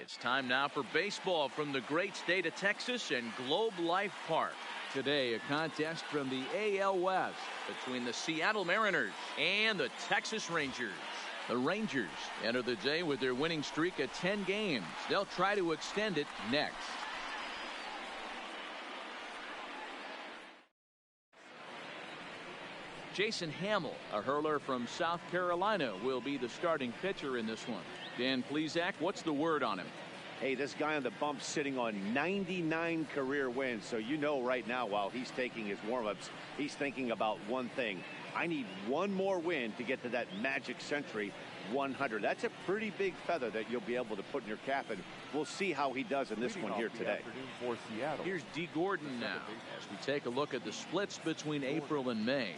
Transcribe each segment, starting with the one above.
It's time now for baseball from the great state of Texas and Globe Life Park. Today, a contest from the AL West between the Seattle Mariners and the Texas Rangers. The Rangers enter the day with their winning streak at 10 games. They'll try to extend it next. Jason Hamill, a hurler from South Carolina, will be the starting pitcher in this one. Dan Plesac, what's the word on him? Hey, this guy on the bump sitting on 99 career wins. So you know right now while he's taking his warm-ups, he's thinking about one thing. I need one more win to get to that magic century 100. That's a pretty big feather that you'll be able to put in your cap, and we'll see how he does in this one here today. For Seattle. Here's D. Gordon now as we take a look at the splits between April and May.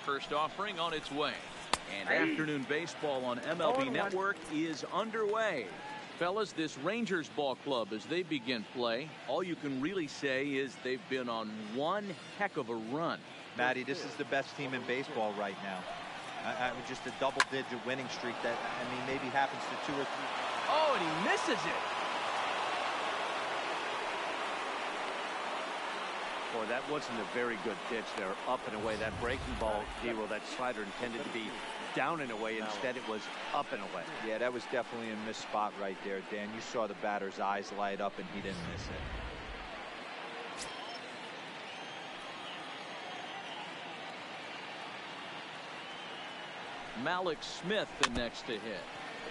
First offering on its way. And afternoon baseball on MLB Network is underway. Fellas, this Rangers ball club, as they begin play, all you can really say is they've been on one heck of a run. Matty, this is the best team in baseball right now. Just a double-digit winning streak that, I mean, maybe happens to 2 or 3. Oh, and he misses it. Boy, that wasn't a very good pitch there. Up and away. That breaking ball, Dero, that slider intended to be down and away. Instead, it was up and away. Yeah, that was definitely a missed spot right there, Dan. You saw the batter's eyes light up, and he didn't miss it. Malik Smith the next to hit.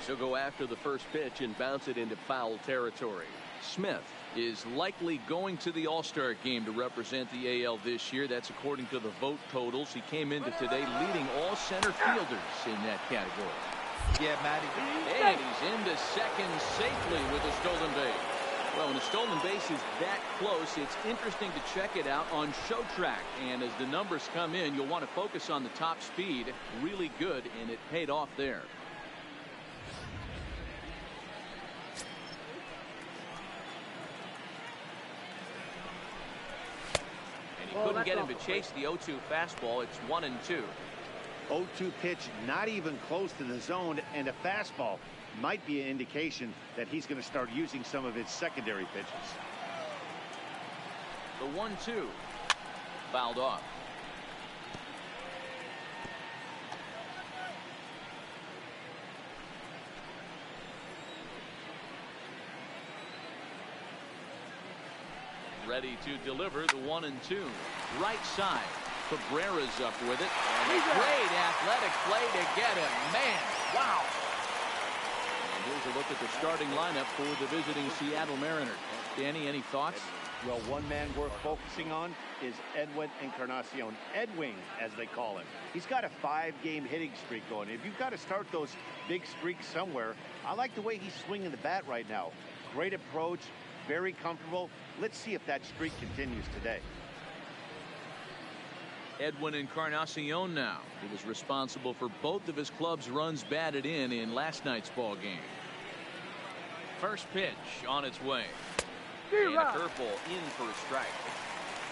He'll go after the first pitch and bounce it into foul territory. Smith is likely going to the All-Star game to represent the AL this year. That's according to the vote totals. He came into today leading all center fielders in that category. Yeah, Matty. And he's into second safely with a stolen base. Well, when a stolen base is that close, it's interesting to check it out on Show Track. And as the numbers come in, you'll want to focus on the top speed. Really good, and it paid off there. Couldn't get him to chase the 0-2 fastball. It's 1-2. 0-2 pitch, not even close to the zone, and a fastball might be an indication that he's going to start using some of his secondary pitches. The 1-2 fouled off. Ready to deliver the 1-2. Right side. Cabrera's up with it. And a great athletic play to get him. Man, wow. And here's a look at the starting lineup for the visiting Seattle Mariners. Danny, any thoughts? Well, one man worth focusing on is Edwin Encarnacion. Edwin, as they call him. He's got a 5-game hitting streak going. If you've got to start those big streaks somewhere, I like the way he's swinging the bat right now. Great approach. Very comfortable. Let's see if that streak continues today. Edwin Encarnacion now. He was responsible for both of his club's runs batted in last night's ball game. First pitch on its way. And a curveball in for a strike.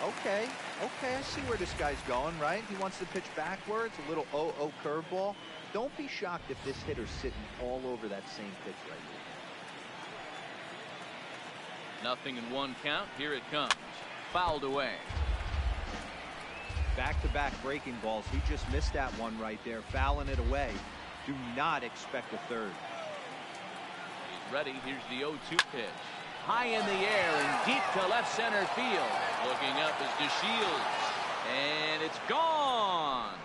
Okay, I see where this guy's going, right? He wants to pitch backwards, a little 0-0 curveball. Don't be shocked if this hitter's sitting all over that same pitch right here. Nothing in 1 count. Here it comes. Fouled away. Back-to-back breaking balls. He just missed that one right there, fouling it away. Do not expect a third. He's ready. Here's the 0-2 pitch. High in the air and deep to left center field. Looking up is DeShields. And it's gone.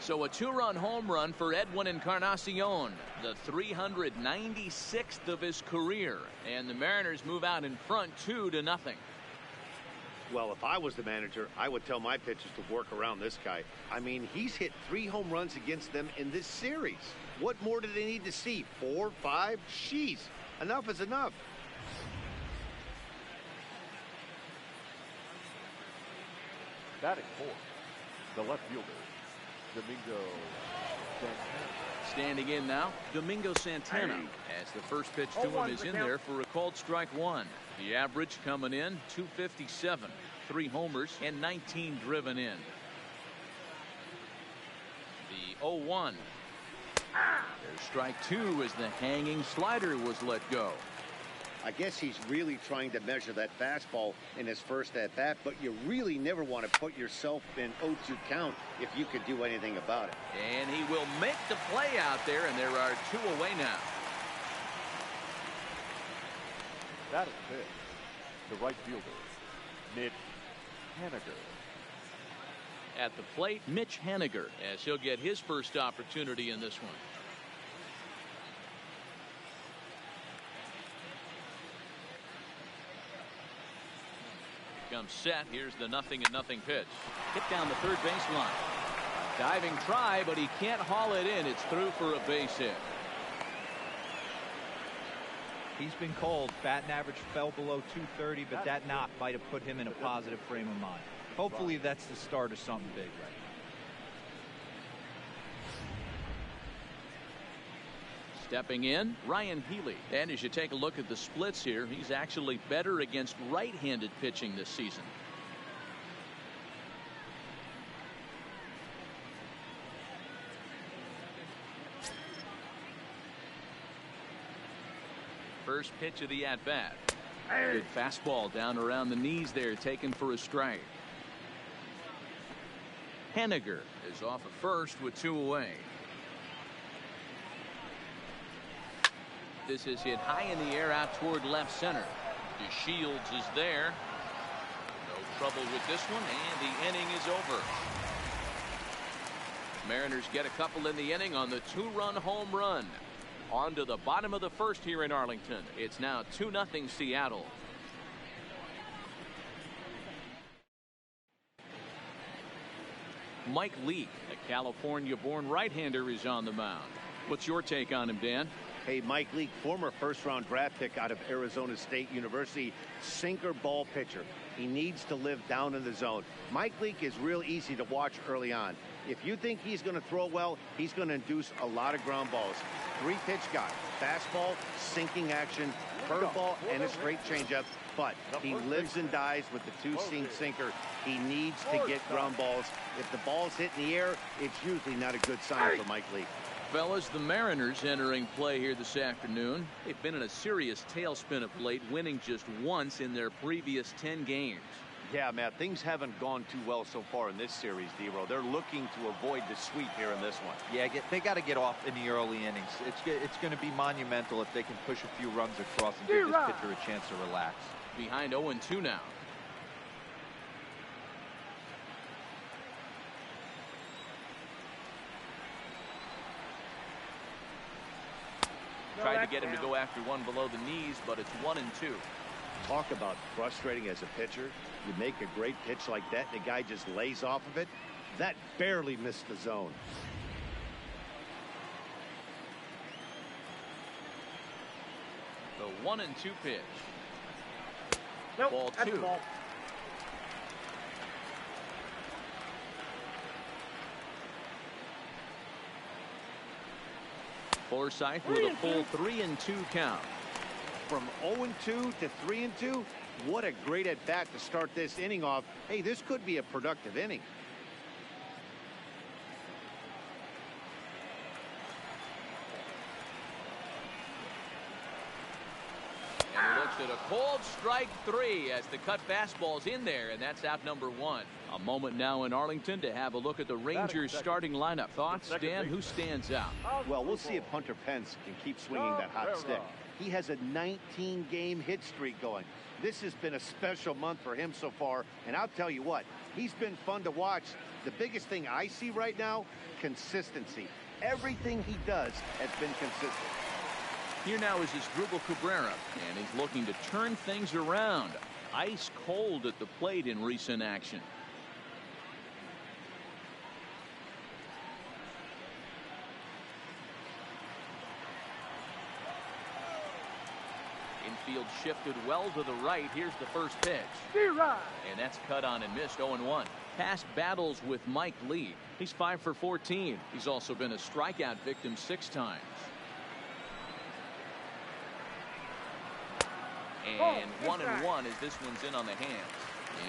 So a 2-run home run for Edwin Encarnacion, the 396th of his career, and the Mariners move out in front 2-0. Well, if I was the manager, I would tell my pitchers to work around this guy. I mean, he's hit 3 home runs against them in this series. What more do they need to see? 4, 5? Jeez, enough is enough. Batting 4, the left fielder, Domingo Standing in now, Domingo Santana, as the first pitch to him is in there for a called strike one. The average coming in 257, 3 homers and 19 driven in. The 0-1. There's strike 2 as the hanging slider was let go. I guess he's really trying to measure that fastball in his first at bat, but you really never want to put yourself in 0-2 count if you could do anything about it. And he will make the play out there, and there are 2 away now. That is pitch. The right fielder, Mitch Haniger. At the plate, Mitch Haniger, as he'll get his first opportunity in this one. Comes set. Here's the 0-0 pitch. Hit down the third baseline. Diving try, but he can't haul it in. It's through for a base hit. He's been called. Batting average fell below 230, but that knock might have put him in a positive frame of mind. Hopefully that's the start of something big right now. Stepping in, Ryan Healy. And as you take a look at the splits here, he's actually better against right-handed pitching this season. First pitch of the at-bat. Good fastball down around the knees there, taken for a strike. Haniger is off at first with 2 away. This is hit high in the air out toward left center. DeShields is there. No trouble with this one, and the inning is over. Mariners get a couple in the inning on the 2-run home run. On to the bottom of the first here in Arlington. It's now 2-0 Seattle. Mike Leake, a California-born right-hander, is on the mound. What's your take on him, Dan? Hey, Mike Leake, former first-round draft pick out of Arizona State University, sinker ball pitcher. He needs to live down in the zone. Mike Leake is real easy to watch early on. If you think he's going to throw well, he's going to induce a lot of ground balls. 3-pitch guy, fastball, sinking action, curveball, and a straight changeup. But he lives and dies with the 2-seam sinker. He needs to get ground balls. If the ball's hit in the air, it's usually not a good sign for Mike Leake. Fellas, the Mariners entering play here this afternoon. They've been in a serious tailspin of late, winning just once in their previous 10 games. Yeah, Matt, things haven't gone too well so far in this series, D-Row. They're looking to avoid the sweep here in this one. Yeah, they got to get off in the early innings. It's going to be monumental if they can push a few runs across and give this pitcher a chance to relax. Behind 0-2 now. Tried to get him to go after one below the knees, but it's 1-2. Talk about frustrating as a pitcher. You make a great pitch like that, and the guy just lays off of it. That barely missed the zone. The 1-2 pitch. Nope, Ball 2. Ball. Forsythe with a full 3-2 count. From 0-2 to 3-2, what a great at-bat to start this inning off. Hey, this could be a productive inning. And he looks at a cold strike 3 as the cut fastball's in there, and that's out number 1. A moment now in Arlington to have a look at the Rangers starting lineup. Thoughts, Dan? Who stands out? Well, we'll see if Hunter Pence can keep swinging that hot stick. He has a 19-game hit streak going. This has been a special month for him so far, and I'll tell you what, he's been fun to watch. The biggest thing I see right now, consistency. Everything he does has been consistent. Here now is Asdrubal Cabrera, and he's looking to turn things around. Ice cold at the plate in recent action. field shifted well to the right. Here's the first pitch. And that's cut on and missed. 0-1. Past battles with Mike Lee. He's 5 for 14. He's also been a strikeout victim 6 times. And 1-1 as this one's in on the hands.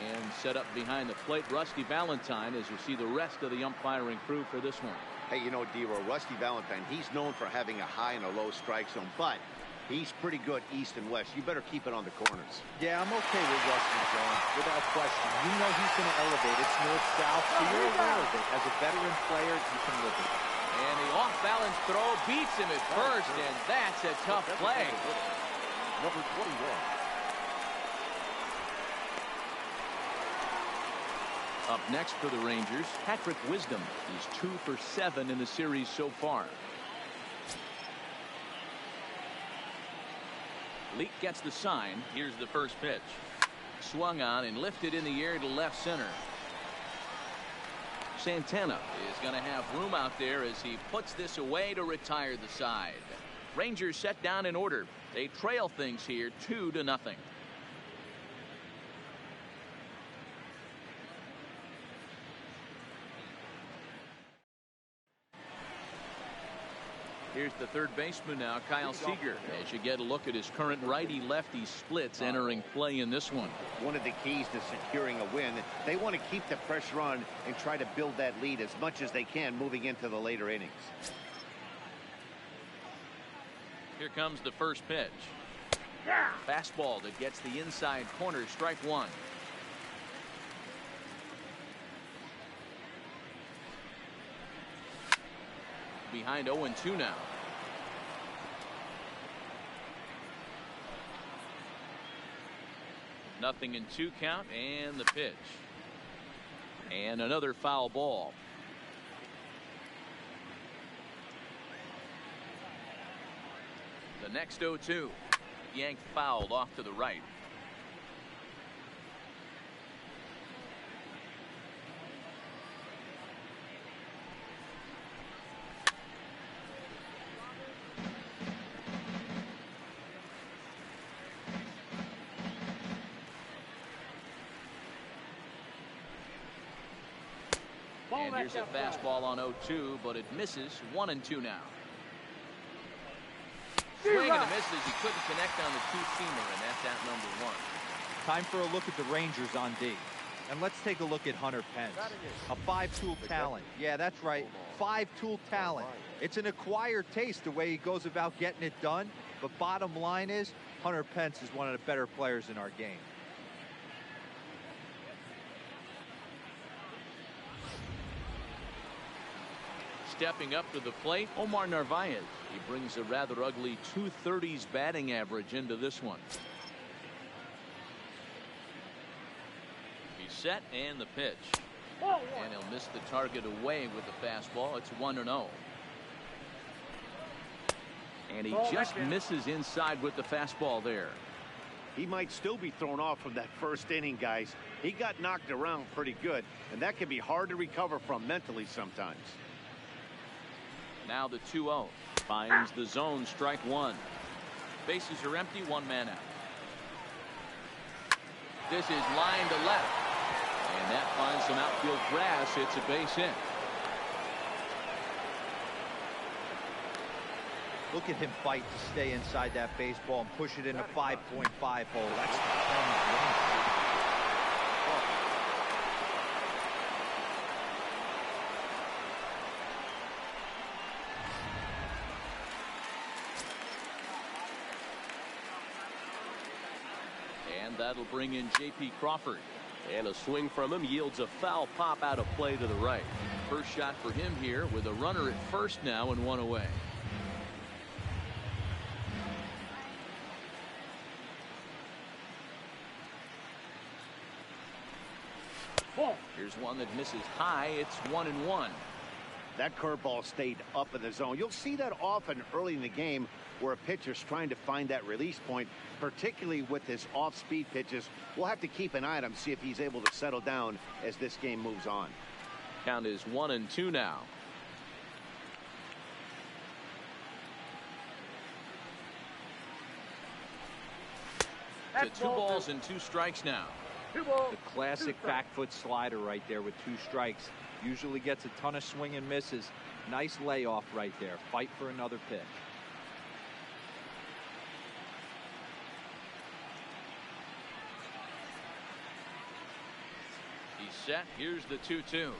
And set up behind the plate, Rusty Valentine, as you see the rest of the umpiring crew for this one. Hey, you know, D-Roy, Rusty Valentine, he's known for having a high and a low strike zone, but he's pretty good east and west. You better keep it on the corners. Yeah, I'm okay with Rusty's zone, without question. You know he's going to elevate. It's north-south, so you're aware of it. As a veteran player, you can live with it. And the off-balance throw beats him at first, and that's a tough play. Number 21. Up next for the Rangers, Patrick Wisdom. He's 2 for 7 in the series so far. Leak gets the sign. Here's the first pitch. Swung on and lifted in the air to left center. Santana is going to have room out there as he puts this away to retire the side. Rangers set down in order. They trail things here 2-0. Here's the third baseman now, Kyle Seager, as you get a look at his current righty-lefty splits entering play in this one. One of the keys to securing a win, they want to keep the pressure on and try to build that lead as much as they can moving into the later innings. Here comes the first pitch. Fastball that gets the inside corner, strike 1. Behind 0-2 now. Nothing in 2 count, and the pitch. And another foul ball. The next 0-2. Yanked fouled off to the right. And here's a fastball on 0-2, but it misses. 1-2 now. Swing and a misses. He couldn't connect on the two-seamer, and that's at number 1. Time for a look at the Rangers on D. And let's take a look at Hunter Pence. A 5-tool talent. Yeah, that's right. 5-tool talent. It's an acquired taste the way he goes about getting it done. But bottom line is, Hunter Pence is one of the better players in our game. Stepping up to the plate, Omar Narvaez. He brings a rather ugly 230s batting average into this one. He's set, and the pitch. And he'll miss the target away with the fastball. It's 1-0. And he just misses inside with the fastball there. He might still be thrown off from that first inning, guys. He got knocked around pretty good, and that can be hard to recover from mentally sometimes. Now the 2-0. Finds the zone, strike 1. Bases are empty, 1 man out. This is line to left. And that finds some outfield grass. It's a base hit. Look at him fight to stay inside that baseball and push it in a 5.5 hole. That's the And that'll bring in J.P. Crawford. And a swing from him yields a foul pop out of play to the right. First shot for him here with a runner at first now and 1 away. Here's one that misses high. It's 1-1. That curveball stayed up in the zone. You'll see that often early in the game where a pitcher's trying to find that release point, particularly with his off-speed pitches. We'll have to keep an eye on him, see if he's able to settle down as this game moves on. Count is 1-2 now. to 2 balls and 2 strikes now. 2 balls. The classic back foot slider right there with 2 strikes. Usually gets a ton of swing and misses. Nice layoff right there. Fight for another pitch. He's set. Here's the 2-2.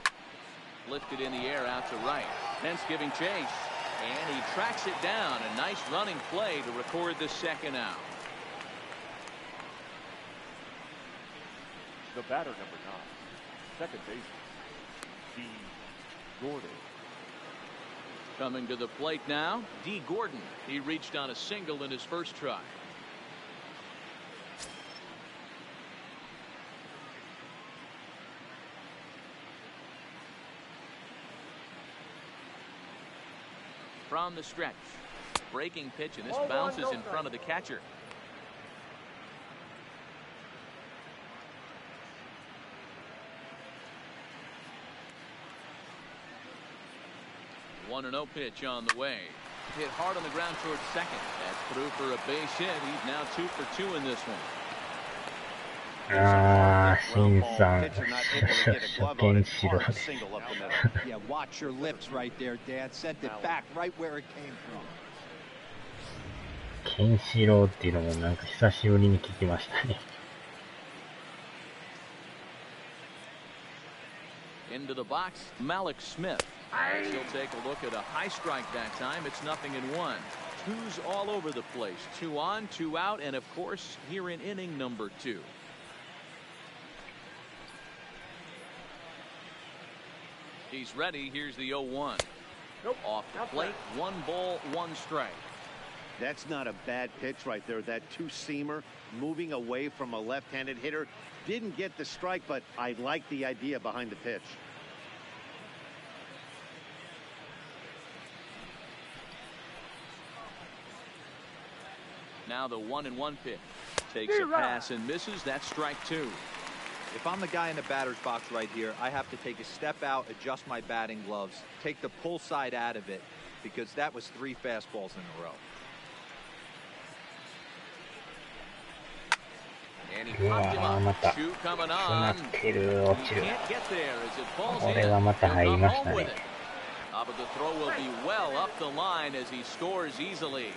Lifted in the air out to right. Pence giving chase. And he tracks it down. A nice running play to record the 2nd out. The batter, number 9, second baseman, D. Gordon. Coming to the plate now, D. Gordon. He reached on a single in his first try. From the stretch. Breaking pitch, and this bounces in front of the catcher. One and 0 pitch on the way. Hit hard on the ground towards second. That's through for a base hit. He's now 2 for 2 in this one. シンさん、初見しろ。 Yeah, watch your lips right there, Dad. Sent it back right where it came from. ケンシロウっていうのもなんか久しぶりに聞きましたね。Into the box, Malik Smith. He'll take a look at a high strike that time. It's 0-1. 2's all over the place. 2 on, 2 out, and of course, here in inning number 2. He's ready. Here's the 0-1. Nope. Off the plate, 1 ball, 1 strike. That's not a bad pitch right there. That 2-seamer moving away from a left-handed hitter. Didn't get the strike, but I like the idea behind the pitch. Now the 1-1 pitch. Takes a pass and misses. That's strike 2. If I'm the guy in the batter's box right here, I have to take a step out, adjust my batting gloves, take the pull side out of it, because that was 3 fastballs in a row. And he popped him up. 2 coming on. He can't get there as it falls in. He'll come home with it. But the throw will be well up the line as he scores easily.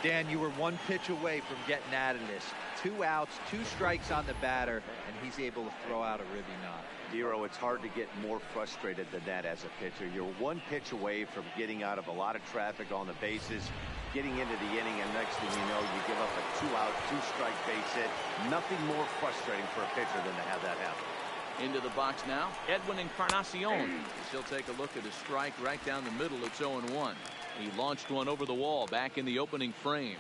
Dan, you were 1 pitch away from getting out of this. 2 outs, 2 strikes on the batter, and he's able to throw out a ribby knot. Dero, it's hard to get more frustrated than that as a pitcher. You're 1 pitch away from getting out of a lot of traffic on the bases, getting into the inning, and next thing you know, you give up a 2-out, 2-strike base hit. Nothing more frustrating for a pitcher than to have that happen. Into the box now, Edwin Encarnacion. He'll take a look at a strike right down the middle. It's 0-1. He launched one over the wall back in the opening frame.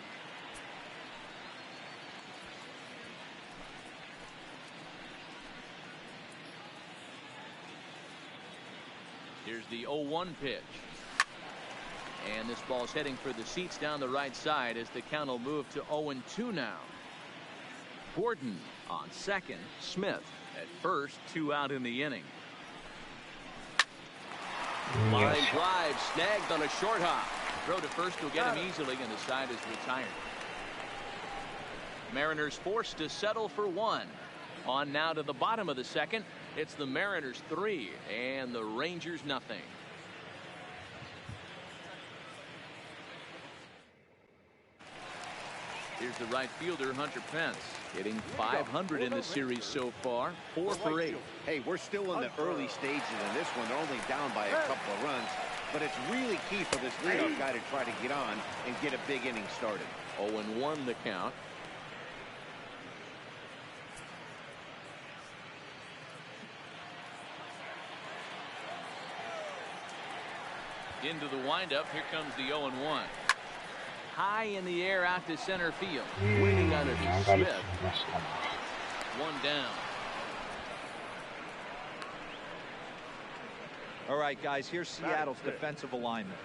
Here's the 0-1 pitch. And this ball's heading for the seats down the right side as the count will move to 0-2 now. Gordon on second. Smith at first. 2 out in the inning. Line drive snagged on a short hop. Throw to first will get him easily, and the side is retired. Mariners forced to settle for 1. On now to the bottom of the second. It's the Mariners 3 and the Rangers nothing. Here's the right fielder, Hunter Pence, hitting .500 in the series so far. 4 for 8. Hey, we're still in the early stages in this one. They're only down by a couple of runs, but it's really key for this leadoff guy to try to get on and get a big inning started. 0-1 the count. Into the windup. Here comes the 0-1. High in the air out to center field. Waiting on it is Smith. 1 down. All right, guys, here's Seattle's defensive alignment.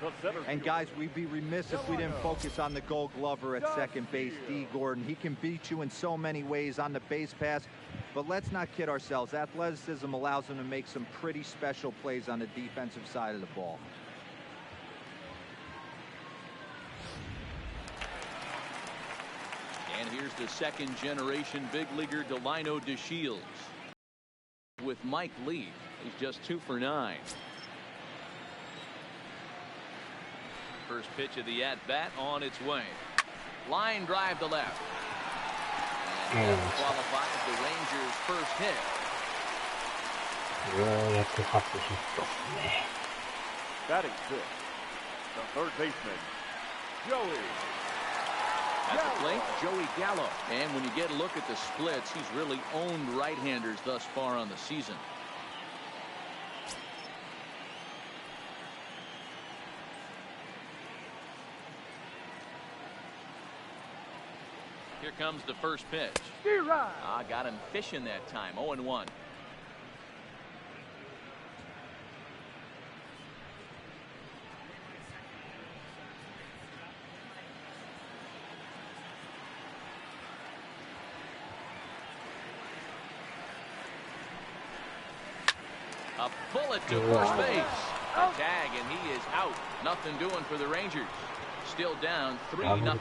And, guys, we'd be remiss if we didn't focus on the Gold Glover at second base, D. Gordon. He can beat you in so many ways on the base pass. But let's not kid ourselves. Athleticism allows him to make some pretty special plays on the defensive side of the ball. here's the second-generation big leaguer Delino DeShields. With Mike Lee, he's just 2 for 9. First pitch of the at-bat on its way. Line drive to left. And qualifies the Rangers' first hit. ようやく初ヒットですね。Batting fifth, the third baseman, Joey. At the plate, Joey Gallo. And when you get a look at the splits, he's really owned right-handers thus far on the season. Here comes the first pitch. Got him fishing that time. 0-1. A bullet to first base. A tag, and he is out. Nothing doing for the Rangers. Still down 3-0.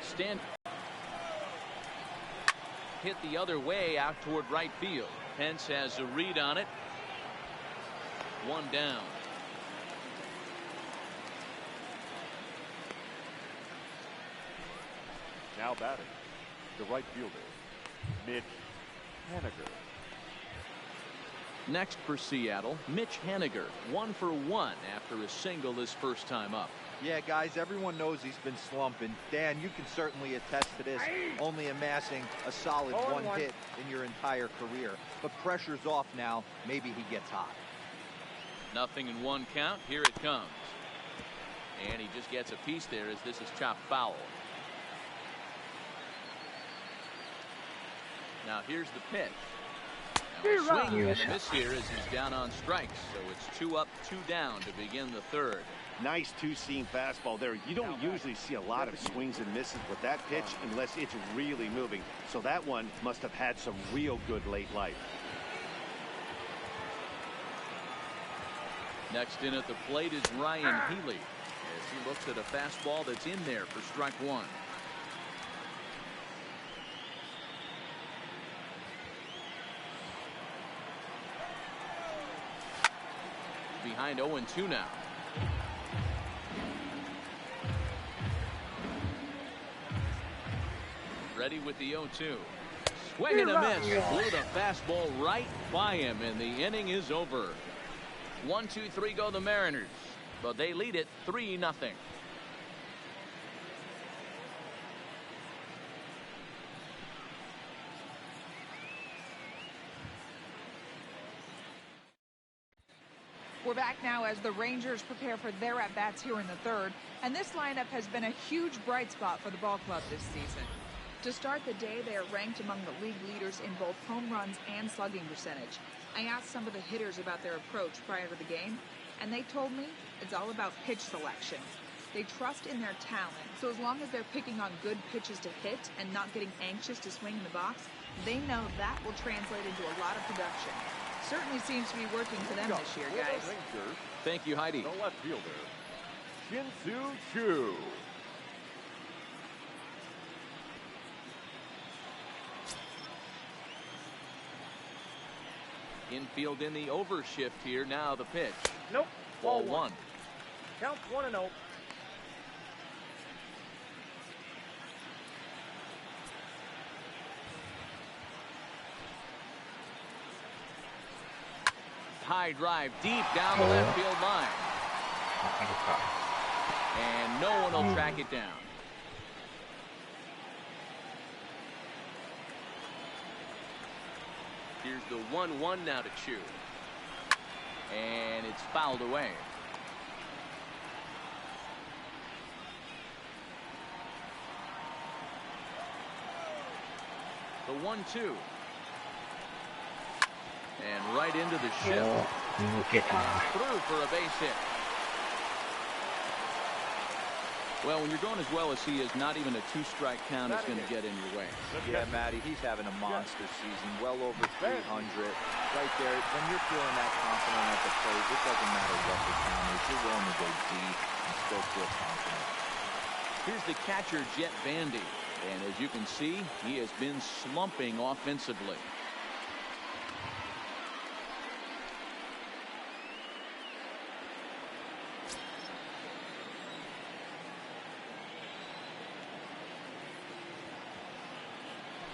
Stand hit the other way out toward right field. Pence has a read on it. 1 down. Now batting, the right fielder, Mitch Haniger. Next for Seattle, Mitch Haniger, 1 for 1 after a single his first time up. Yeah, guys, everyone knows he's been slumping. Dan, you can certainly attest to this, only amassing a solid 1 hit in your entire career. But pressure's off now. Maybe he gets hot. Nothing in 1 count. Here it comes. And he just gets a piece there as this is chopped foul. Now here's the pitch. Now swing and a miss here as he's down on strikes. So it's 2 up, 2 down to begin the third. Nice 2-seam fastball there. You don't usually see a lot of swings and misses with that pitch unless it's really moving. So that one must have had some real good late life. Next in at the plate is Ryan Healy as he looks at a fastball that's in there for strike 1. Behind 0-2 now. Ready with the 0-2. Swing and a miss. Blew the fastball right by him, and the inning is over. 1-2-3 go the Mariners, but they lead it 3-0. We're back now as the Rangers prepare for their at-bats here in the third, and this lineup has been a huge bright spot for the ball club this season. To start the day, they are ranked among the league leaders in both home runs and slugging percentage. I asked some of the hitters about their approach prior to the game, and they told me it's all about pitch selection. They trust in their talent, so as long as they're picking on good pitches to hit and not getting anxious to swing in the box, they know that will translate into a lot of production. Certainly seems to be working for them this year, guys. Thank you, Heidi. The left fielder, Shin-Soo Choo. Infield in the overshift here. Now the pitch. Nope. Ball 1. Count 1-0. High drive deep down the left field line. And no one will track it down. Here's the 1-1 now to Choo. And it's fouled away. The 1-2. And right into the shift. Through for a base hit. Well, when you're going as well as he is, not even a two-strike count is going to get in your way. Yeah, Matty, he's having a monster season, well over 300. Right there, when you're feeling that confident at the plate, it doesn't matter what the count is. You're willing to go deep and still feel confident. Here's the catcher, Jet Vandy. And as you can see, he has been slumping offensively.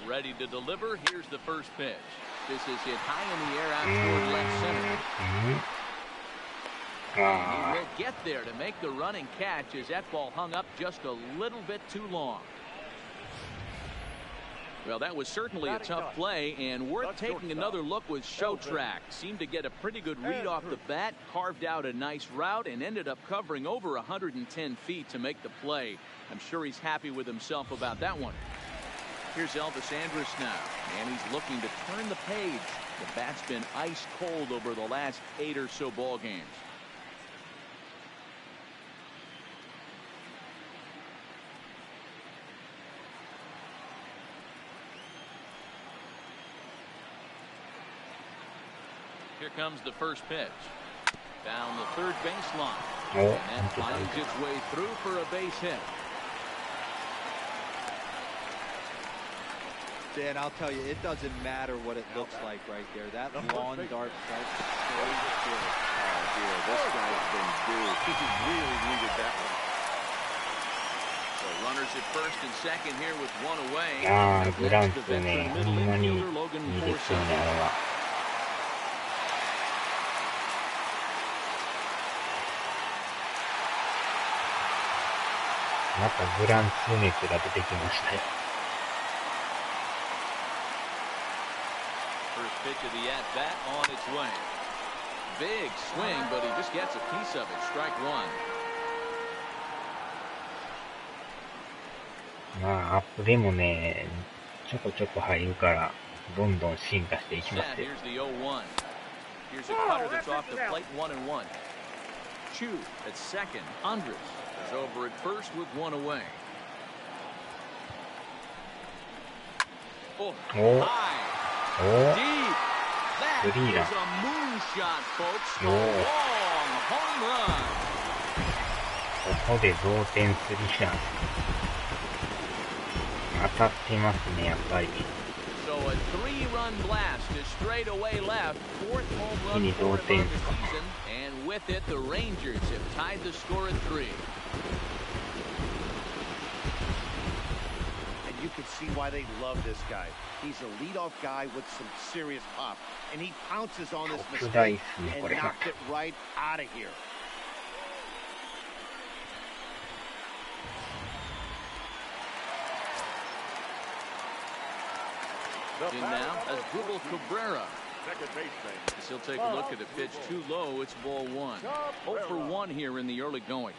Ready to deliver. Here's the first pitch. This is hit high in the air out toward left center. He will get there to make the running catch as that ball hung up just a little bit too long. Well, that was certainly a tough play, and worth taking another look with Showtrack. Seemed to get a pretty good read off the bat, carved out a nice route, and ended up covering over 110 feet to make the play. I'm sure he's happy with himself about that one. Here's Elvis Andrus now, and he's looking to turn the page. The bat's been ice cold over the last 8 or so ball games. Here comes the first pitch. Down the third baseline. And that finds its way through for a base hit. Dan, I'll tell you, it doesn't matter what it looks like right there. That lawn dart felt so good. Oh, dear, this guy's been due. He really needed that one. So runners at first and second here with one away. グランツね、ほんまにいいですよね、あれは。またグランツ熱が出てきましたよ。First pitch of the at-bat on its way. Big swing, but he just gets a piece of it. Strike one. まあ、アップでもね、ちょこちょこ入るから、どんどん進化していきますよ。Here's the 0-1. Here's a cutter that's off the plate, 1-1. Chu at second. Andrus is over at first with one away. Oh, high. Deep. That is a moonshot, folks. A long home run. ここで同点スリーラン。当たってますね、やっぱり。So a 3-run blast to straightaway left. Fourth home run for him on the season. And with it, the Rangers have tied the score at 3. You can see why they love this guy. He's a leadoff guy with some serious pop, and he pounces on this mistake and knocked it right out of here. In now as Google Cabrera. As he'll take a look at the pitch too low. It's ball one. 0 for 1 here in the early going.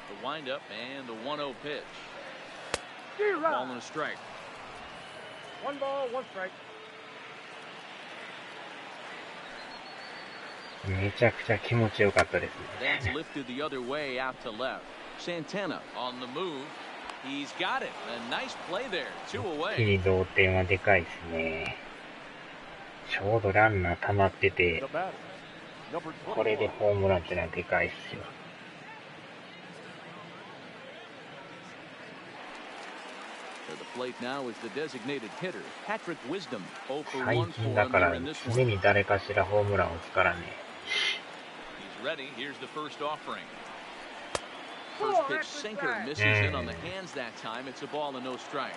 The windup and the 1-0 pitch. Ball and a strike. 1 ball, 1 strike. めちゃくちゃ気持ちよかったですね。That's lifted the other way out to left. Santana on the move. He's got it. A nice play there. 2 away. 一気に同点はでかいですね。ちょうどランナー溜まってて、これでホームランってのはでかいっすよ。To the plate now is the designated hitter, Patrick Wisdom. 0 for 最 1 近 for だか him ら here in this 常 one. に誰かしらホームランを打つからね。He's ready. Here's the first offering. First pitch sinker misses in on the hands that time. It's a ball and no strikes.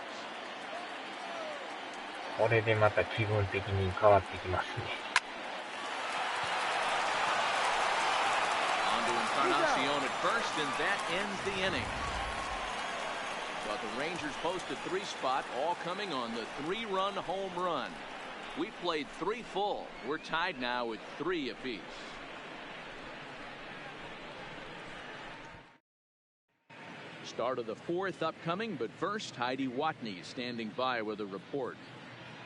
これでまた気分的に変わってきますね。On to Encarnacion at first, and that ends the inning. But the Rangers post a 3 spot, all coming on the 3-run home run. We played 3 full. We're tied now with 3 apiece. Start of the 4th upcoming, but first, Heidi Watney standing by with a report.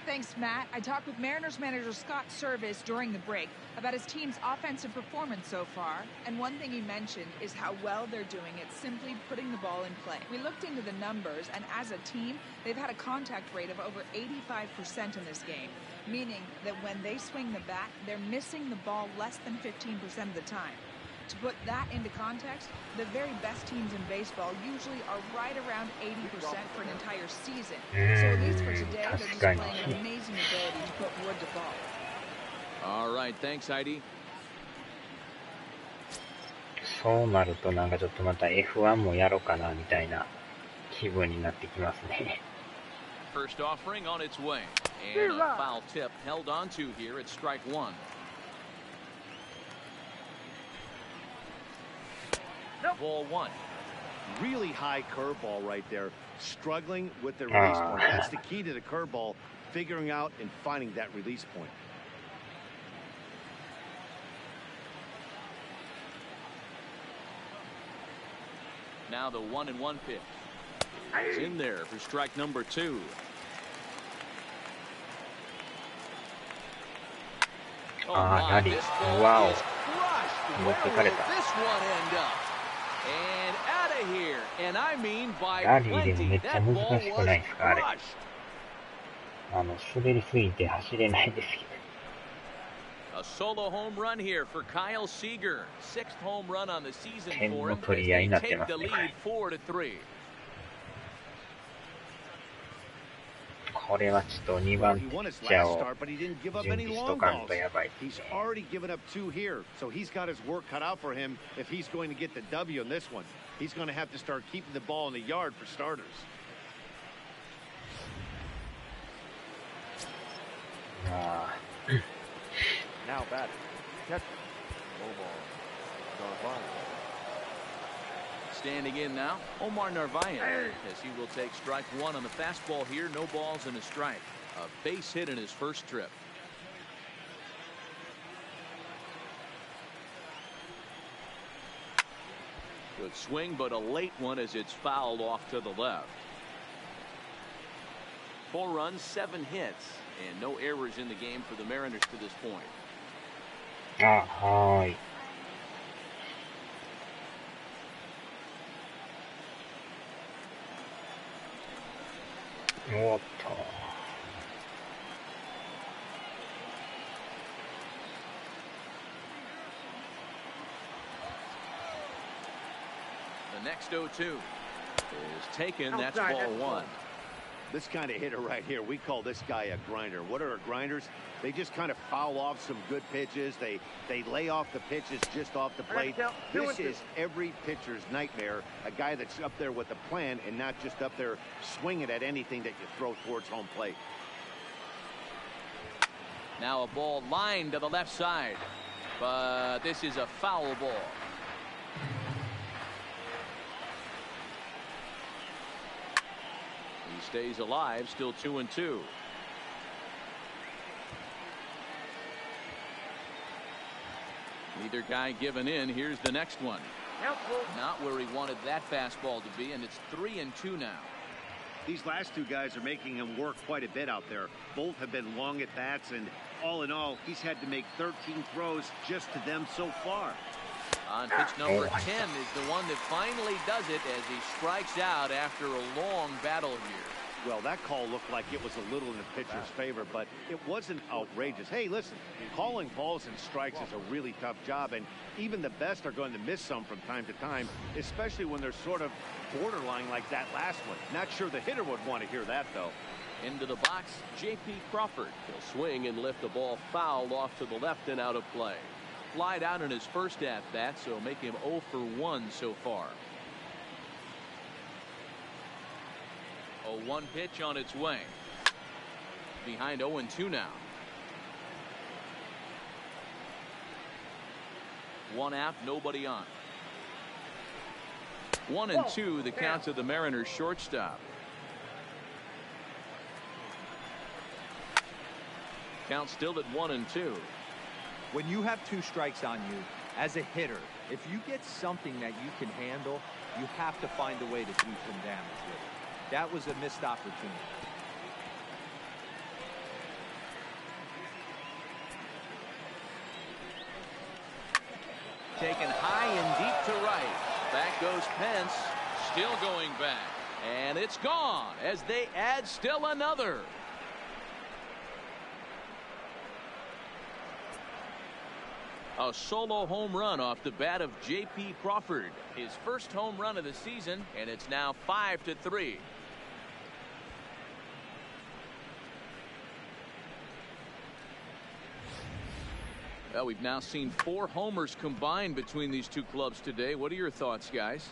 Thanks, Matt. I talked with Mariners manager Scott Service during the break about his team's offensive performance so far. And one thing he mentioned is how well they're doing at simply putting the ball in play. We looked into the numbers, and as a team, they've had a contact rate of over 85% in this game, meaning that when they swing the bat, they're missing the ball less than 15% of the time. To put that into context, the very best teams in baseball usually are right around 80% for an entire season. So at least for today, they're displaying an amazing ability to put wood to ball. All right, thanks, Heidi. そうなるとなんかちょっとまた F1 もやろうかなみたいな気分になってきますね。First offering on its way. And a foul tip held on to here at strike one. Ball one. Really high curveball right there. Struggling with the release point. That's the key to the curveball. Figuring out and finding that release point. Now the 1-1 pitch. It's in there for strike number two. My, this ball wow. Is crushed. Where will this one end up? And out of here. And I mean by ラリーでもめ plenty. っちゃ That 難 ball しく was ないですかあれ。 crushed. 滑りすぎて走れないですけど。A solo home run here for Kyle Seager. Sixth home run on the season for him. 点の取り合いになってます Take ね。 the lead 4-3. これはちょっと2番ピッチャーを準備しとかんとやばいです He's ね。 already given up two here, so he's got his work cut out for him if he's going to get the W in this one. He's going to have to start keeping the ball in the yard for starters. Now batting. Catcher. Omar Narvaez. Standing in now, Omar Narvaez, as he will take strike one on the fastball here. No balls and a strike. A base hit in his first trip. Good swing, but a late one as it's fouled off to the left. 4 runs, 7 hits, and no errors in the game for the Mariners to this point. はい。おっと。The next 0-2 is taken. That's ball one. This kind of hitter right here, we call this guy a grinder. What are grinders? They just kind of foul off some good pitches. They lay off the pitches just off the plate. This is every pitcher's nightmare. A guy that's up there with a plan and not just up there swinging at anything that you throw towards home plate. Now a ball lined to the left side, but this is a foul ball. He stays alive, still 2-2. Neither guy giving in. Here's the next one. Not where he wanted that fastball to be, and it's 3-2 now. These last two guys are making him work quite a bit out there. Both have been long at bats, and all in all, he's had to make 13 throws just to them so far. On pitch number 10 is the one that finally does it as he strikes out after a long battle here. Well, that call looked like it was a little in the pitcher's favor, but it wasn't outrageous. Hey, listen, calling balls and strikes is a really tough job, and even the best are going to miss some from time to time, especially when they're sort of borderline like that last one. Not sure the hitter would want to hear that, though. Into the box, J.P. Crawford. He'll swing and lift the ball fouled off to the left and out of play. Flied out in his first at-bat, so make him 0 for 1 so far. 0-1 pitch on its way. Behind 0-2 now. 1 out, nobody on. 1-2, the count to the Mariners shortstop. Count still at 1-2. When you have 2 strikes on you, as a hitter, if you get something that you can handle, you have to find a way to do some damage with it. That was a missed opportunity. taken high and deep to right. Back goes Pence, still going back. And it's gone as they add still another. A solo home run off the bat of J.P. Crawford. His first home run of the season, and it's now 5-3. Well, we've now seen 4 homers combined between these two clubs today. What are your thoughts, guys?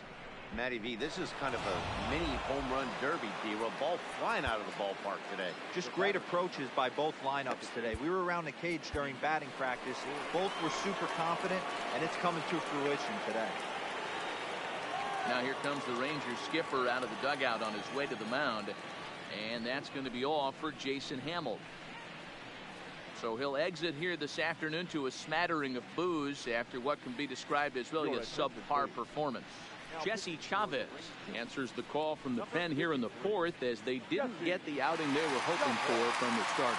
Matty V, this is kind of a mini home run derby, D-Roll. Ball flying out of the ballpark today. Just great approaches by both lineups today. We were around the cage during batting practice. Both were super confident, and it's coming to fruition today. Now here comes the Rangers skipper out of the dugout on his way to the mound. And that's going to be all for Jason Hamill. So he'll exit here this afternoon to a smattering of boos after what can be described as really a subpar performance. Jesse Chavez answers the call from the pen here in the 4th as they didn't get the outing they were hoping for from the starter.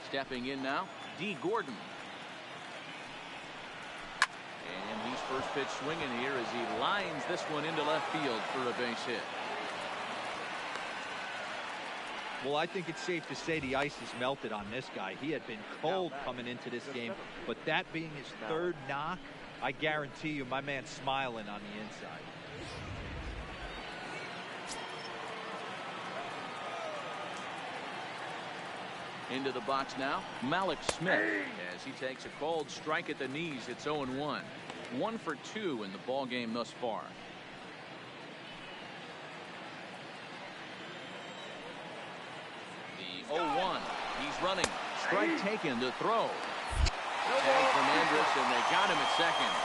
Stepping in now, D. Gordon. And he's first pitch swinging here as he lines this one into left field for a base hit. Well, I think it's safe to say the ice has melted on this guy. He had been cold coming into this game, but that being his 3rd knock, I guarantee you my man's smiling on the inside. Into the box now, Malik Smith, as he takes a cold strike at the knees. It's 0-1. 1 for 2 in the ball game thus far. The 0-1. He's running. Strike taken to throw. Tag from Andrus, and they got him at second.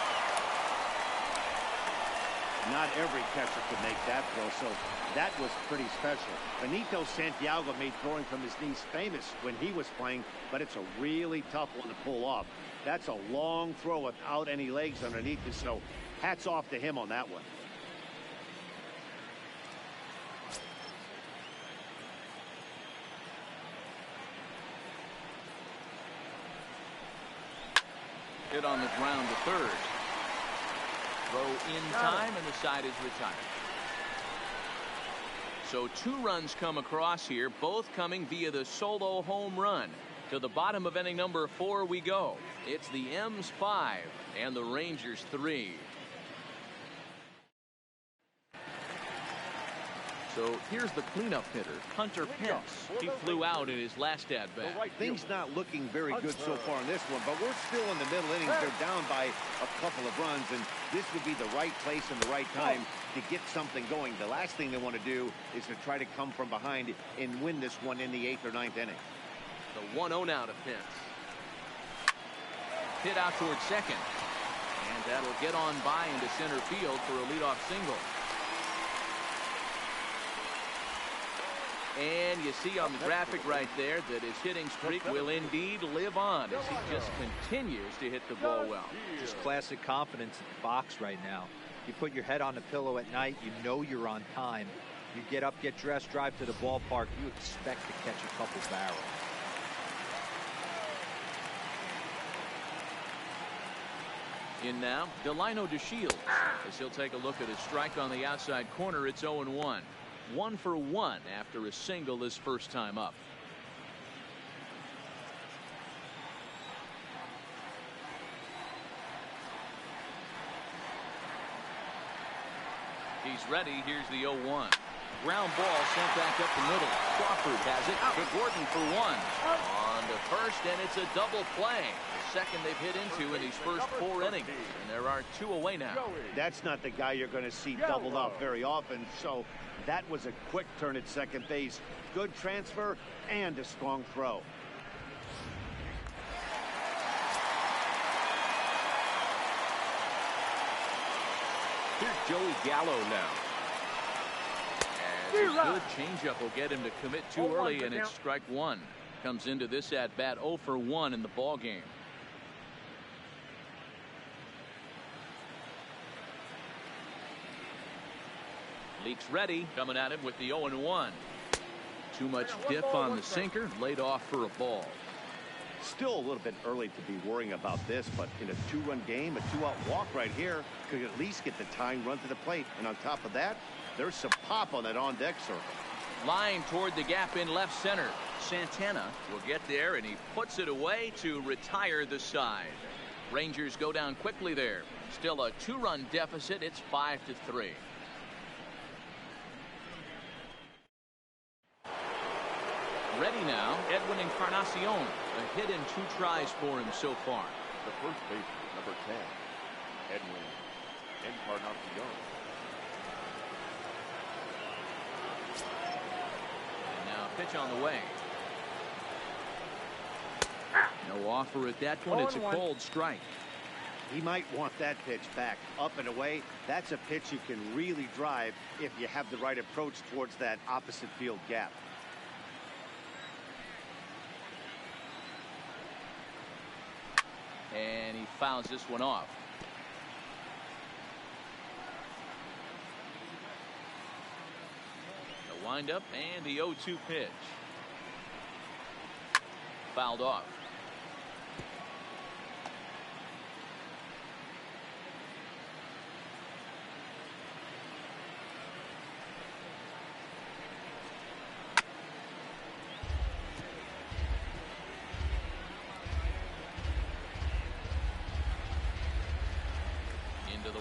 Not every catcher could make that throw, so that was pretty special. Benito Santiago made throwing from his knees famous when he was playing, but it's a really tough one to pull off. That's a long throw without any legs underneath it, so hats off to him on that one. Hit on the ground to third. Throw in time, and the side is retired. So 2 runs come across here, both coming via the solo home run. To the bottom of inning number 4 we go. It's the M's 5 and the Rangers 3. So here's the cleanup hitter, Hunter Pence. He flew out in his last at-bat. Things not looking very good so far in this one, but we're still in the middle innings. They're down by a couple of runs, and this would be the right place and the right time to get something going. The last thing they want to do is to try to come from behind and win this one in the 8th or 9th inning. The 1-0 now to Pence. Hit out towards second. And that'll get on by into center field for a leadoff single. And you see on the graphic right there that his hitting streak will indeed live on as he just continues to hit the ball well. Just classic confidence in the box right now. You put your head on the pillow at night, you know you're on time. You get up, get dressed, drive to the ballpark, you expect to catch a couple barrels. In now, Delino DeShields, as he'll take a look at his strike on the outside corner. It's 0-1. 1 for 1 after a single his first time up. He's ready. Here's the 0-1. Ground ball sent back up the middle. Crawford has it to Gordon for 1. On to first, and it's a double play. The second they've hit into in these first 4 innings. And there are 2 away now. That's not the guy you're going to see doubled off very often, so that was a quick turn at second base. Good transfer and a strong throw. Here's Joey Gallo now. Good changeup will get him to commit too early, and it's strike one. Comes into this at bat 0 for 1 in the ball game. Leaks ready, coming at him with the 0-1. Too much diff on the sinker, laid off for a ball. Still a little bit early to be worrying about this, but in a 2-run game, a 2-out walk right here could at least get the tying run to the plate. And on top of that, there's some pop on that on-deck circle. Line toward the gap in left center. Santana will get there, and he puts it away to retire the side. Rangers go down quickly there. Still a 2-run deficit. It's 5-3. Ready now, Edwin Encarnacion. A hit in 2 tries for him so far. The first baseman, number 10, Edwin Encarnacion. And now pitch on the way. No offer at that point. It's a cold strike. He might want that pitch back, up and away. That's a pitch you can really drive if you have the right approach towards that opposite field gap. And he fouls this one off. The windup and the 0-2 pitch. Fouled off.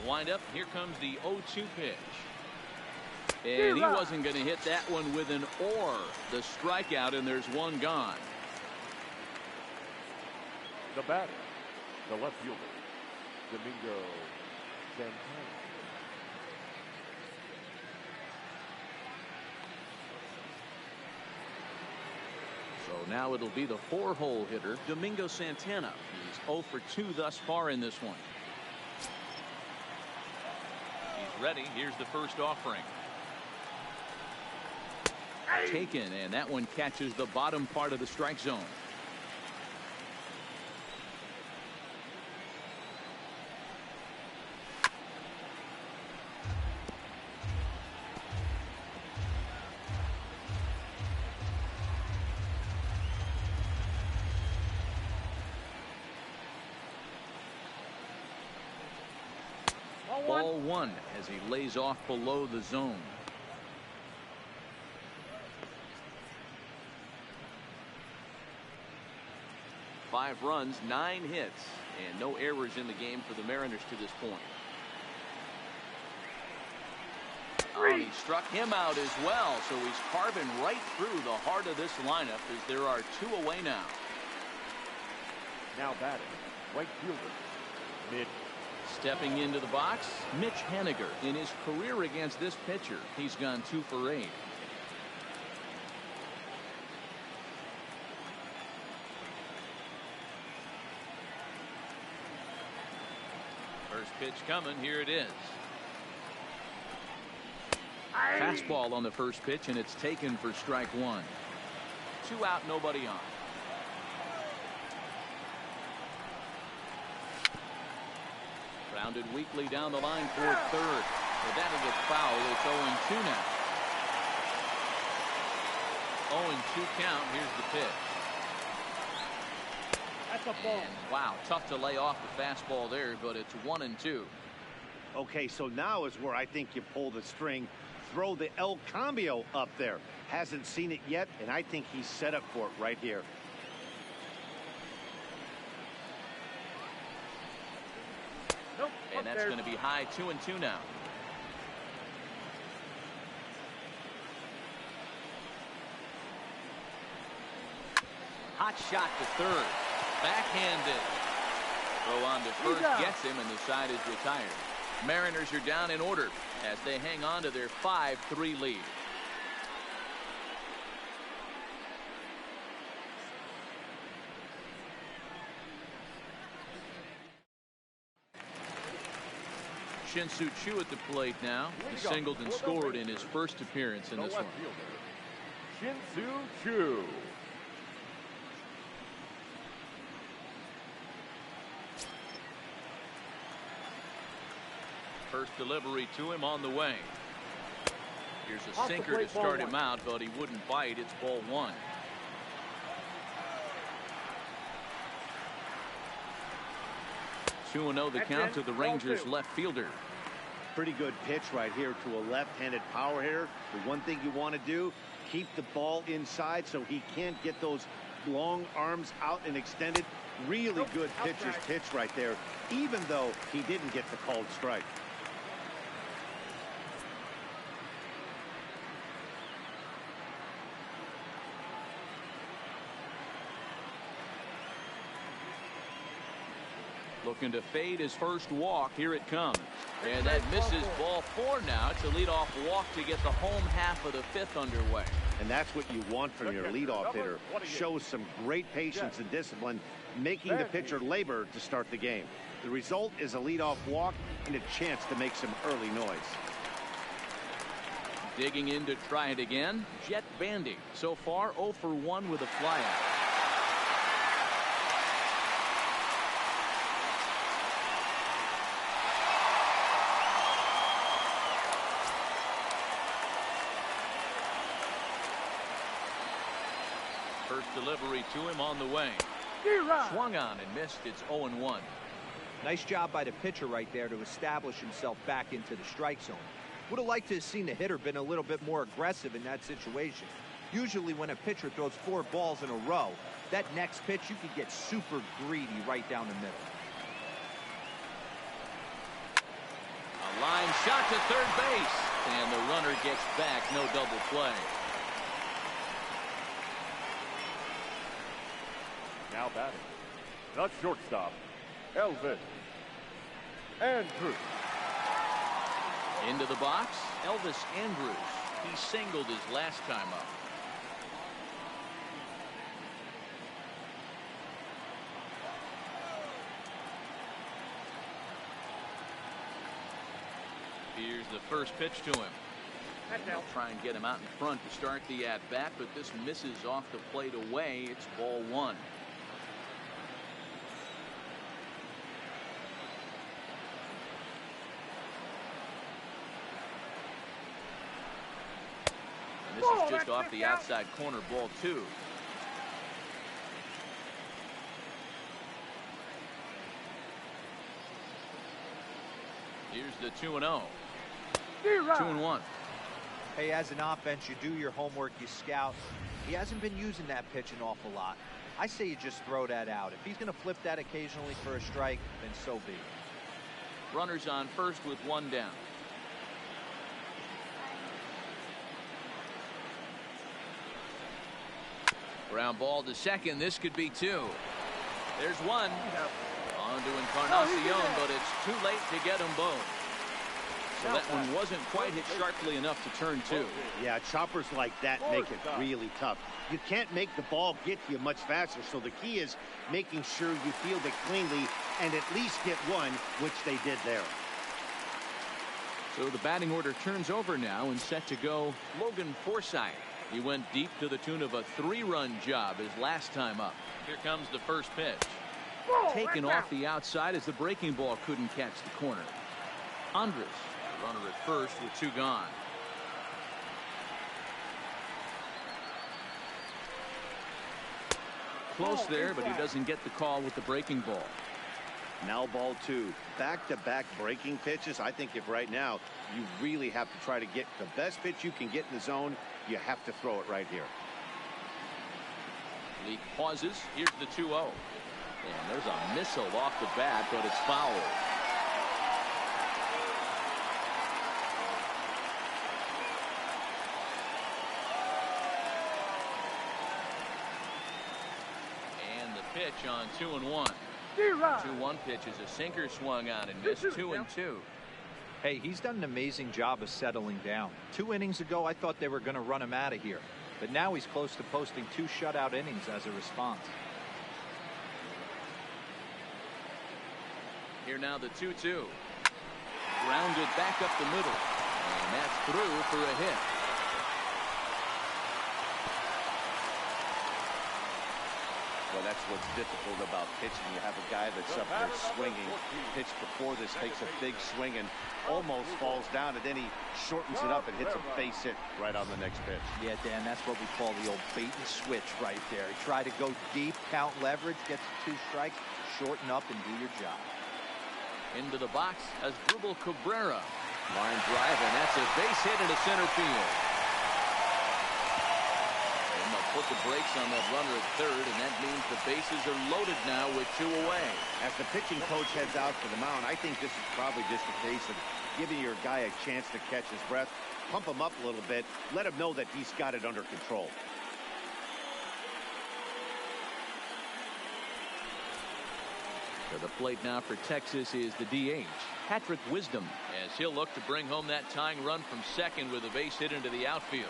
Windup. Here comes the 0-2 pitch. And he wasn't going to hit that one with an or. The strikeout, and there's one gone. The batter, the left fielder, Domingo Santana. So now it'll be the 4-hole hitter, Domingo Santana. He's 0 for 2 thus far in this one. Ready. Here's the first offering. Taken, and that one catches the bottom part of the strike zone. Ball 1 as he lays off below the zone. Five runs, 9 hits, and no errors in the game for the Mariners to this point. Oh, he struck him out as well, so he's carving right through the heart of this lineup as there are 2 away now. Now batting, right fielder, mid. Stepping into the box, Mitch Haniger. In his career against this pitcher, he's gone 2 for 8. First pitch coming. Here it is. Fastball on the first pitch, and it's taken for strike 1. 2 out, nobody on. Grounded weakly down the line for third. So that'll get foul. It's 0-2 now. 0-2 count. Here's the pitch. That's a ball. And wow, tough to lay off the fastball there, but it's 1-2. Okay, so now is where I think you pull the string. Throw the El Cambio up there. Hasn't seen it yet, and I think he's set up for it right here. Nope. And that's going to be high. 2-2 now. Hot shot to third. Backhanded. Throw on to first gets him, and the side is retired. Mariners are down in order as they hang on to their 5-3 lead. Shin-Soo Choo at the plate now. He singled and scored in his first appearance in this one. Shin-Soo Choo. First delivery to him on the way. Here's a sinker to start him out, but he wouldn't bite. It's ball one. Two and 0 the count to the Rangers left fielder. Pretty good pitch right here to a left-handed power hitter. The one thing you want to do, keep the ball inside so he can't get those long arms out and extended. Really good pitcher's pitch right there, even though he didn't get the called strike. Looking to fade his first walk. Here it comes. And that misses ball four now. It's a leadoff walk to get the home half of the fifth underway. And that's what you want from your leadoff hitter. Shows some great patience and discipline, making the pitcher labor to start the game. The result is a leadoff walk and a chance to make some early noise. Digging in to try it again. Jet Bandy. So far 0 for 1 with a flyout. First delivery to him on the way. Swung on and missed. It's 0-1. Nice job by the pitcher right there to establish himself back into the strike zone. Would have liked to have seen the hitter been a little bit more aggressive in that situation. Usually when a pitcher throws 4 balls in a row, that next pitch you could get super greedy right down the middle. A line shot to third base. And the runner gets back. No double play. Now batting, the shortstop, Elvis Andrus. Into the box, Elvis Andrus. He singled his last time up. Here's the first pitch to him. They'll try and get him out in front to start the at-bat, but this misses off the plate away. It's ball one. And this is just off the outside corner, ball two. Here's the 2-0. 2-1. Hey, as an offense, you do your homework, you scout. He hasn't been using that pitch an awful lot. I say you just throw that out. If he's going to flip that occasionally for a strike, then so be it. Runners on first with one down. Ground ball to second. This could be two. There's one. On to Encarnacion, but it's too late to get them both. So that one wasn't quite hit sharply enough to turn two. Yeah, choppers like that make it really tough. You can't make the ball get to you much faster, so the key is making sure you field it cleanly and at least get one, which they did there. So the batting order turns over now and set to go Logan Forsythe. He went deep to the tune of a 3-run job his last time up. Here comes the first pitch. Taken off the outside as the breaking ball couldn't catch the corner. Andrus, the runner at first with two gone. Close there, but he doesn't get the call with the breaking ball. Now ball two. Back-to-back breaking pitches. I think if right now you really have to try to get the best pitch you can get in the zone, you have to throw it right here. Leak pauses. Here's the 2-0. And there's a missile off the bat, but it's foul. And the pitch on 2-1. 2-1 pitch is a sinker swung on and missed. 2-2. Hey, he's done an amazing job of settling down. 2 innings ago, I thought they were going to run him out of here. But now he's close to posting 2 shutout innings as a response. Here now the 2-2. Grounded back up the middle. And that's through for a hit. Well, that's what's difficult about pitching. You have a guy that's up there swinging. Pitch before this, takes a big swing and almost falls down, and then he shortens it up and hits a base hit right on the next pitch. Yeah, Dan, that's what we call the old bait and switch right there. He tried to go deep, count leverage, gets 2 strikes, shorten up, and do your job. Into the box as Dribble Cabrera. Line drive, and that's a base hit into center field. And they'll put the brakes on that runner at third, and that means the bases are loaded now with 2 away. As the pitching coach heads out to the mound, I think this is probably just a case of giving your guy a chance to catch his breath, pump him up a little bit, let him know that he's got it under control. To the plate now for Texas is the DH, Patrick Wisdom, as he'll look to bring home that tying run from second with a base hit into the outfield.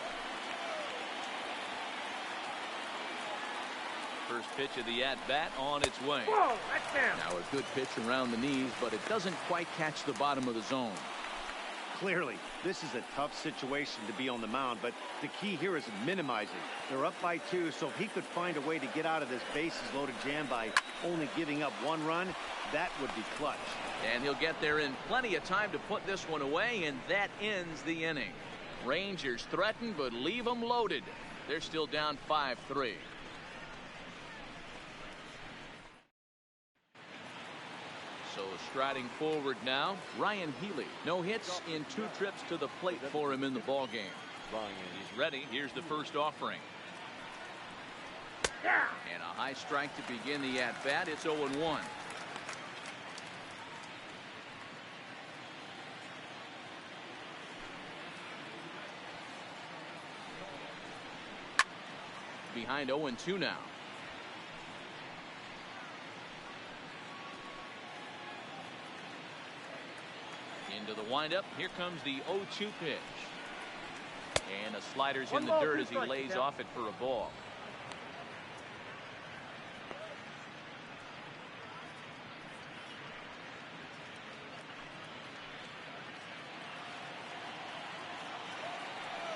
First pitch of the at-bat on its way. Whoa, that's down. Now a good pitch around the knees, but it doesn't quite catch the bottom of the zone. Clearly, this is a tough situation to be on the mound, but the key here is minimizing. They're up by 2, so if he could find a way to get out of this bases-loaded jam by only giving up 1 run, that would be clutch. And he'll get there in plenty of time to put this one away, and that ends the inning. Rangers threaten, but leave them loaded. They're still down 5-3. So striding forward now, Ryan Healy. No hits in 2 trips to the plate for him in the ballgame. He's ready. Here's the first offering. And a high strike to begin the at-bat. It's 0-1. Behind 0-2 now. Into the windup. Here comes the 0-2 pitch. And a slider's in the dirt as he lays off it for a ball.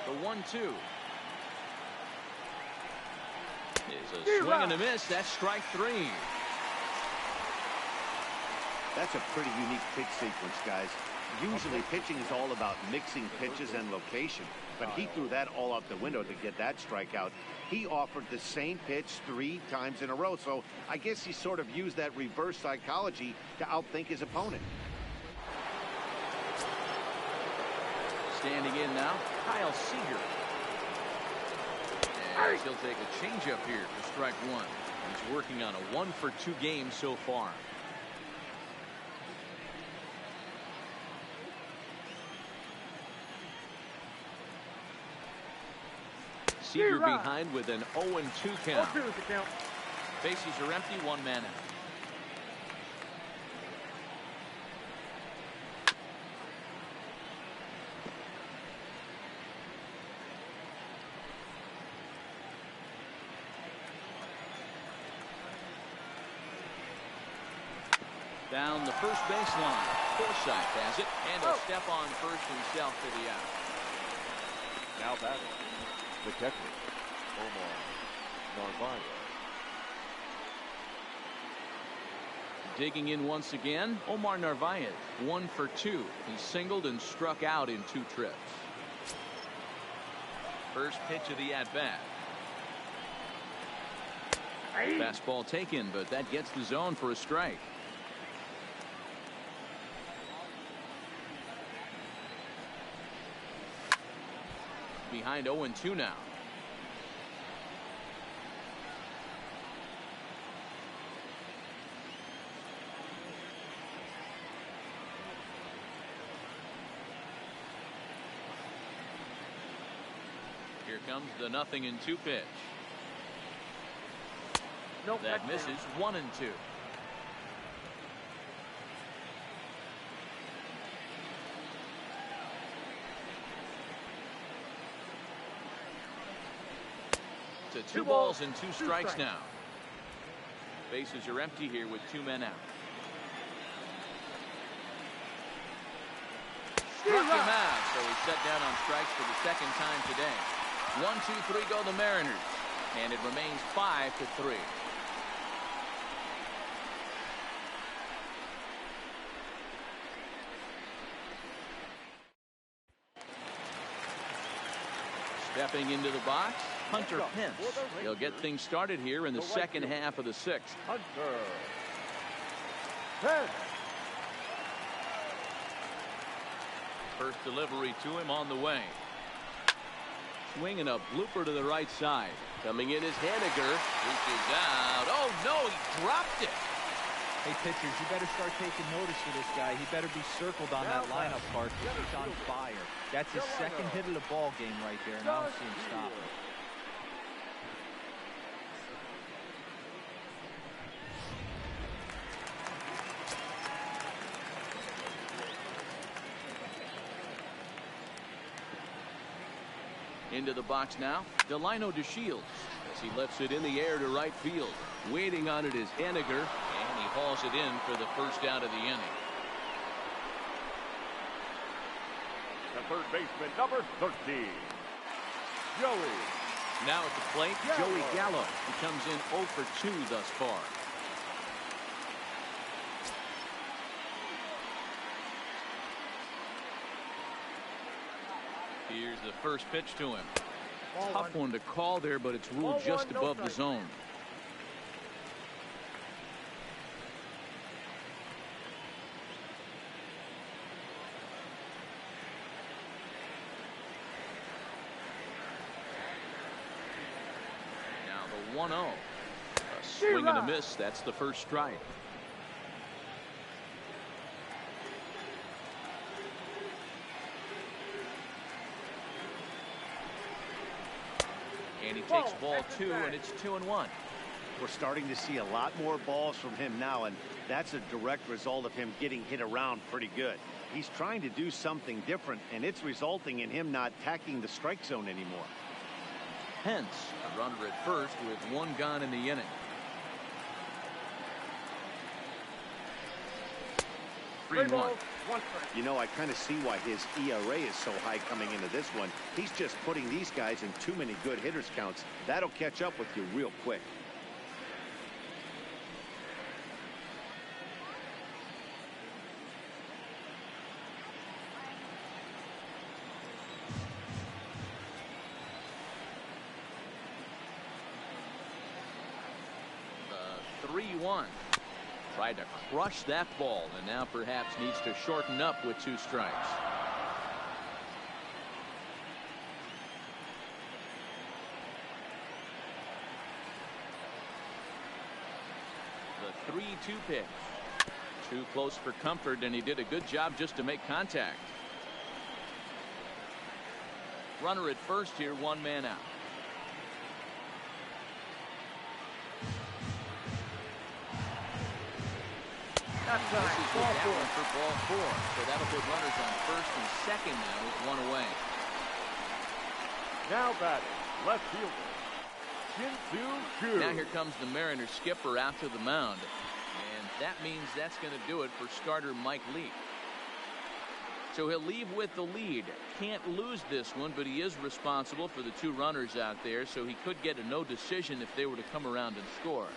The 1-2. Is a swing and a miss. That's strike 3. That's a pretty unique pitch sequence, guys. Usually pitching is all about mixing pitches and location, but he threw that all out the window to get that strikeout. He offered the same pitch 3 times in a row, so I guess he sort of used that reverse psychology to outthink his opponent. Standing in now, Kyle Seager. And he'll take a changeup here for strike 1. He's working on a 1-for-2 game so far. Seager behind with an 0-2 count. Bases are empty, 1 man out. Down the first baseline. Forsythe has it, and a step on first himself for the out. Now batting, the catcher, Omar Narvaez. Digging in once again, Omar Narvaez, 1 for 2. He singled and struck out in 2 trips. First pitch of the at-bat. Fastball taken, but that gets the zone for a strike. Behind 0-2 now. Here comes the 0-2 pitch. Nope, that misses. 1-2. To 2 balls and 2 strikes now. Bases are empty here with 2 men out. Struck him out, so he's set down on strikes for the second time today. 1-2-3 go the Mariners, and it remains 5-3. Stepping into the box, Hunter Pence. He'll get things started here in the second half of the sixth. Hunter Pence. First delivery to him on the way. Swinging a blooper to the right side. Coming in is Haniger. Reaches out. Oh, no, he dropped it. Hey, pitchers, you better start taking notice of this guy. He better be circled on that lineup card because he's on fire. That's his second hit of the ball game right there, and I don't see him stopping. Into the box now, Delino DeShields as he lifts it in the air to right field. Waiting on it is Haniger, and he hauls it in for the first out of the inning. The third baseman, number 13, Joey. Now at the plate, Joey Gallo. He comes in 0 for 2 thus far. Here's the first pitch to him. Tough one to call there, but it's ruled just above the zone. Now the 1-0. A swing and a miss. That's the first strike. And he takes ball 2, and it's 2-1. We're starting to see a lot more balls from him now, and that's a direct result of him getting hit around pretty good. He's trying to do something different, and it's resulting in him not attacking the strike zone anymore. Hence, a runner at first with 1 gone in the inning. You know, I kind of see why his ERA is so high coming into this one. He's just putting these guys in too many good hitters counts. That'll catch up with you real quick. The 3-1. Tried to crush that ball, and now perhaps needs to shorten up with 2 strikes. The 3-2 pitch. Too close for comfort, and he did a good job just to make contact. Runner at first here, 1 man out. This is that one for ball 4, so that'll put runners on first and second now with 1 away. Now batting, left fielder, Shin-Soo Choo. Now here comes the Mariners skipper out to the mound, and that means that's going to do it for starter Mike Leake. So he'll leave with the lead. Can't lose this one, but he is responsible for the 2 runners out there, so he could get a no decision if they were to come around and score.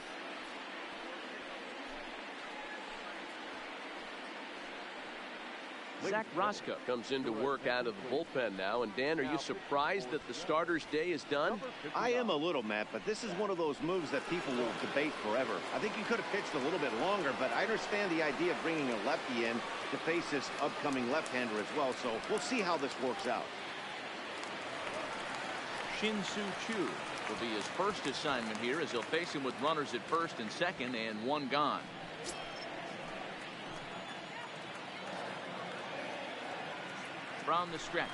Zach Roscoe comes into work out of the bullpen now. And Dan, are you surprised that the starter's day is done? I am a little, Matt, but this is one of those moves that people will debate forever. I think he could have pitched a little bit longer, but I understand the idea of bringing a lefty in to face this upcoming left-hander as well. So we'll see how this works out. Shin-Soo Choo will be his first assignment here as he'll face him with runners at first and second and 1 gone. From the stretch.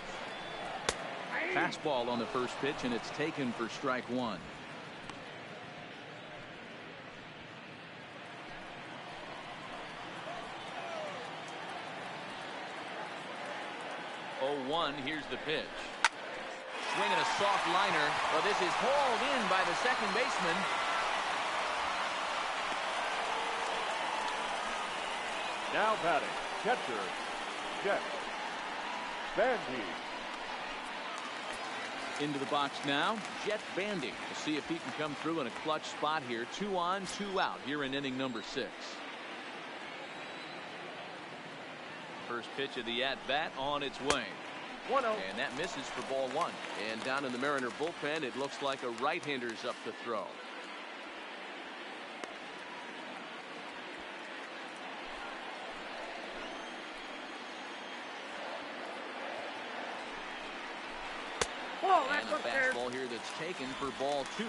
Fastball on the first pitch, and it's taken for strike 1. Oh, 1, here's the pitch. Swinging a soft liner. Well, this is hauled in by the second baseman. Now batting, catcher, Jet. Bandy. Into the box now, Jet Bandy. We'll see if he can come through in a clutch spot here. 2 on, 2 out here in inning number 6. First pitch of the at-bat on its way. 1-0. And that misses for ball 1. And down in the Mariner bullpen, it looks like a right-hander's up to throw. And a fastball here that's taken for ball 2.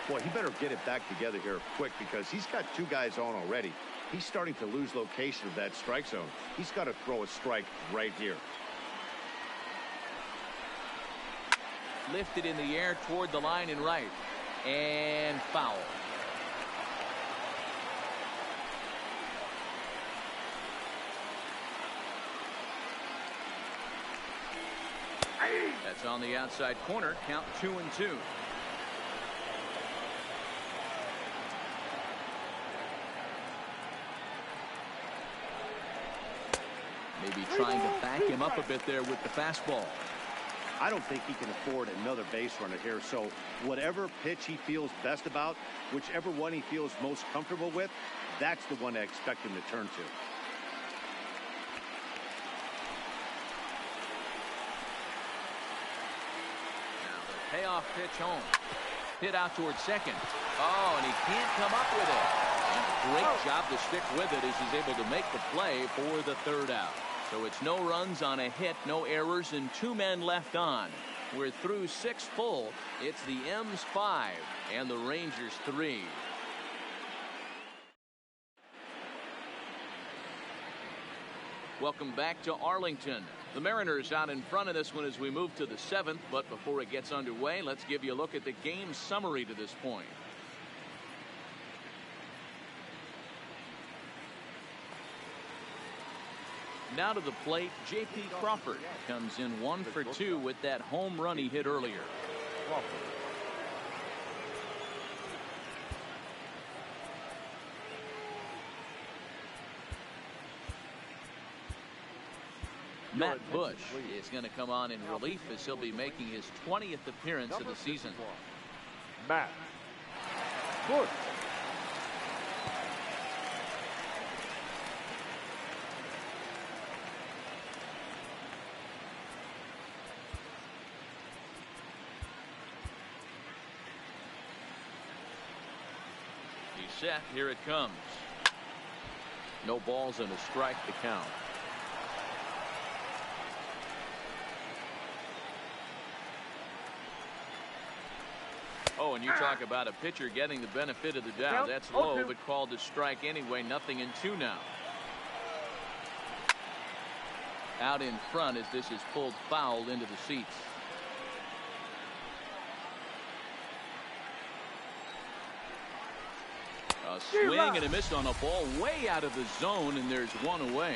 Boy, he better get it back together here quick because he's got 2 guys on already. He's starting to lose location of that strike zone. He's got to throw a strike right here. Lifted in the air toward the line and right. And foul. That's on the outside corner. Count 2-2. Maybe trying to back him up a bit there with the fastball. I don't think he can afford another base runner here. So whatever pitch he feels best about, whichever one he feels most comfortable with, that's the one I expect him to turn to. Payoff pitch home. Hit out towards second. Oh, and he can't come up with it. And a great job to stick with it as he's able to make the play for the 3rd out. So it's no runs on a hit, no errors, and 2 men left on. We're through 6 full. It's the M's 5 and the Rangers 3. Welcome back to Arlington. The Mariners out in front of this one as we move to the 7th. But before it gets underway, let's give you a look at the game summary to this point. Now to the plate, J.P. Crawford comes in 1 for 2 with that home run he hit earlier. Matt Bush is going to come on in relief as he'll be making his 20th appearance of the season. Matt Bush. He's set. Here it comes. No balls and a strike to count. Oh, and you talk about a pitcher getting the benefit of the doubt. That's low, but called a strike anyway. 0-2 now. Out in front as this is pulled foul into the seats. A swing and a miss on a ball way out of the zone, and there's 1 away.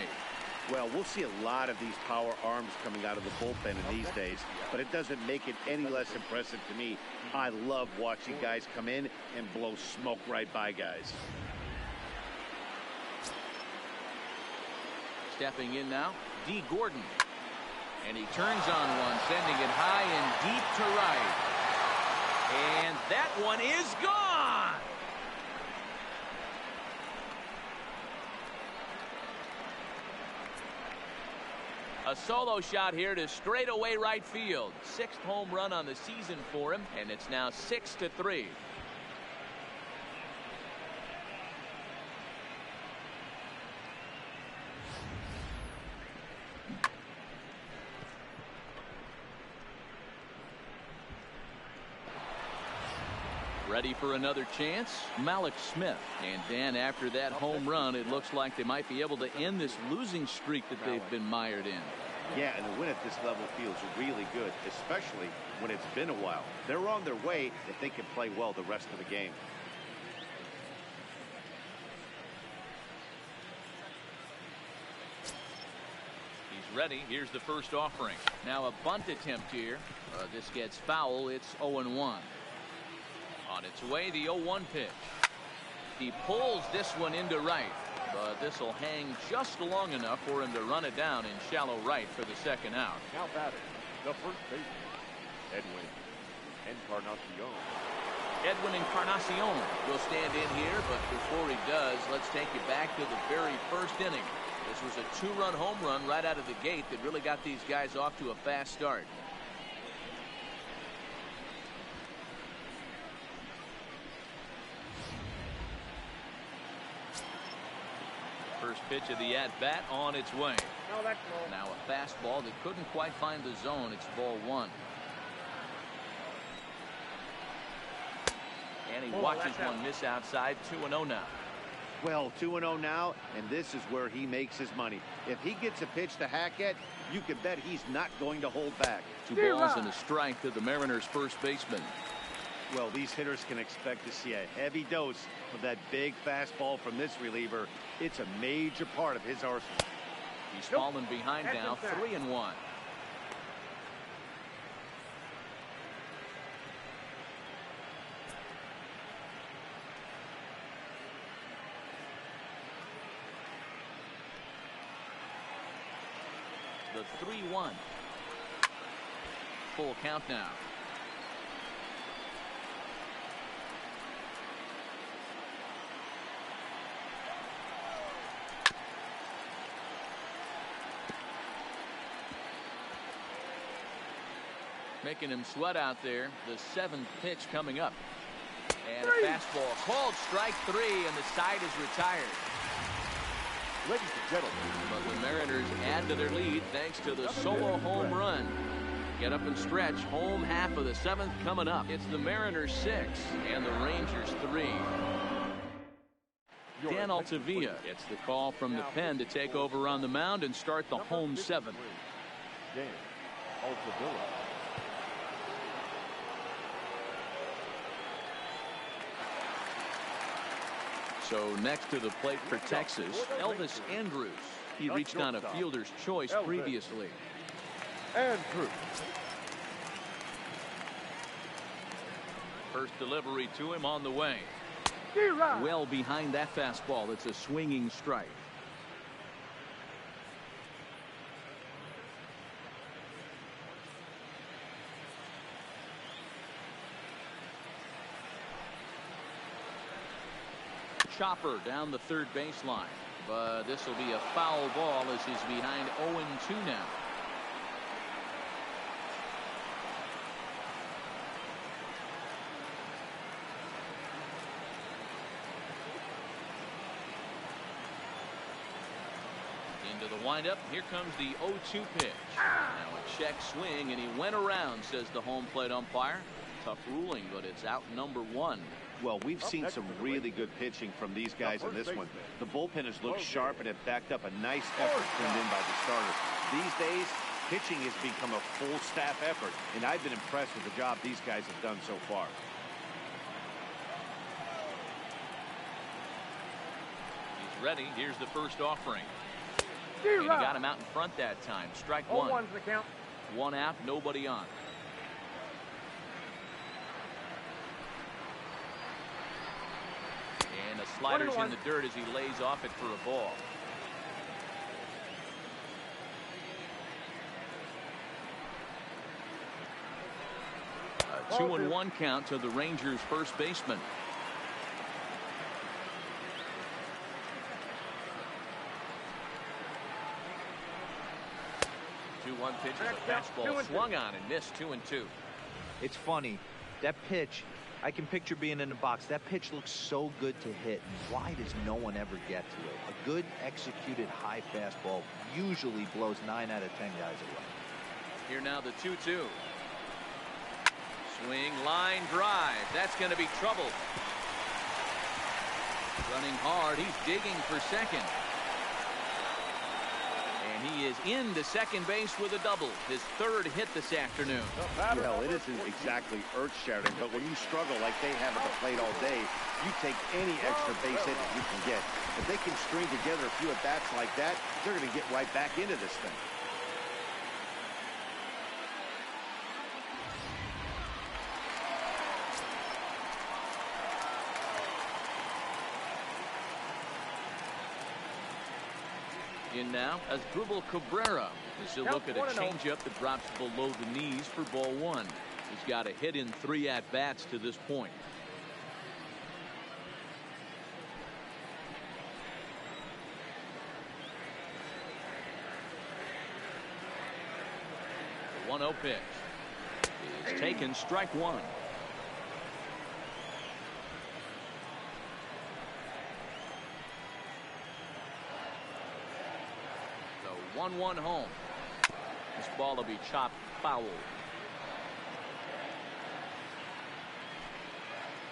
Well, we'll see a lot of these power arms coming out of the bullpen in these days, but it doesn't make it any less impressive to me. I love watching guys come in and blow smoke right by guys. Stepping in now, D. Gordon. And he turns on one, sending it high and deep to right. And that one is gone! A solo shot here to straightaway right field. 6th home run on the season for him, and it's now 6-3. Ready for another chance? Malik Smith. And Dan, after that home run, it looks like they might be able to end this losing streak that they've been mired in. Yeah, and a win at this level feels really good, especially when it's been a while. They're on their way if they can play well the rest of the game. He's ready. Here's the first offering. Now a bunt attempt here. This gets foul. It's 0-1. On its way, the 0-1 pitch. He pulls this one into right. But this will hang just long enough for him to run it down in shallow right for the second out. Now batting, the first baseman, Edwin Encarnacion. Edwin Encarnacion will stand in here, but before he does, let's take you back to the very first inning. This was a two-run home run right out of the gate that really got these guys off to a fast start. First pitch of the at-bat on its way. No, that's low. Now a fastball that couldn't quite find the zone. It's ball one. And he watches one miss outside. 2-0 now. Well, 2-0 now, and this is where he makes his money. If he gets a pitch to hack at, you can bet he's not going to hold back. 2 balls and a strike to the Mariners' first baseman. Well, these hitters can expect to see a heavy dose of that big fastball from this reliever. It's a major part of his arsenal. He's fallen behind now, 3-1. The 3-1. Full count now. Making him sweat out there. The 7th pitch coming up. And a fastball called strike 3, and the side is retired. Ladies and gentlemen, But the Mariners add to their lead thanks to the solo home run. Get up and stretch. Home half of the 7th coming up. It's the Mariners 6 and the Rangers 3. Dan Altavilla gets the call from the pen to take over on the mound and start the home 7th. Dan Altavilla. So next to the plate for Texas, Elvis Andrus. He reached on a fielder's choice previously. Andrus. First delivery to him on the way. Well behind that fastball. It's a swinging strike. Chopper down the third baseline, but this will be a foul ball as he's behind 0-2 now. Into the windup. Here comes the 0-2 pitch. Now a check swing, and he went around, says the home plate umpire. Tough ruling, but it's out number 1. Well, we've seen some really good pitching from these guys in this one. The bullpen has looked sharp and have backed up a nice effort turned in by the starters. These days, pitching has become a full staff effort, and I've been impressed with the job these guys have done so far. He's ready. Here's the first offering. And he got him out in front that time. Strike 1. 0-1's the count. 1 out, nobody on. And the slider's in the dirt as he lays off it for a ball. A 2-1 count to the Rangers' first baseman. One pitch is a fastball swung on and missed. 2-2. It's funny. That pitch, I can picture being in the box. That pitch looks so good to hit. And why does no one ever get to it? A good executed high fastball usually blows 9 out of 10 guys away. Here now the 2-2. Swing, line drive. That's going to be trouble. Running hard. He's digging for second. And he is into second base with a double. His 3rd hit this afternoon. Well, it isn't exactly earth-shattering, but when you struggle like they have at the plate all day, you take any extra base hit that you can get. If they can string together a few at-bats like that, they're going to get right back into this thing. In now, Asdrubal Cabrera. This will look at a changeup that drops below the knees for ball one. He's got a hit in 3 at-bats to this point. The 1-0 pitch is taken, strike one. The 1-1 home. This ball will be chopped foul.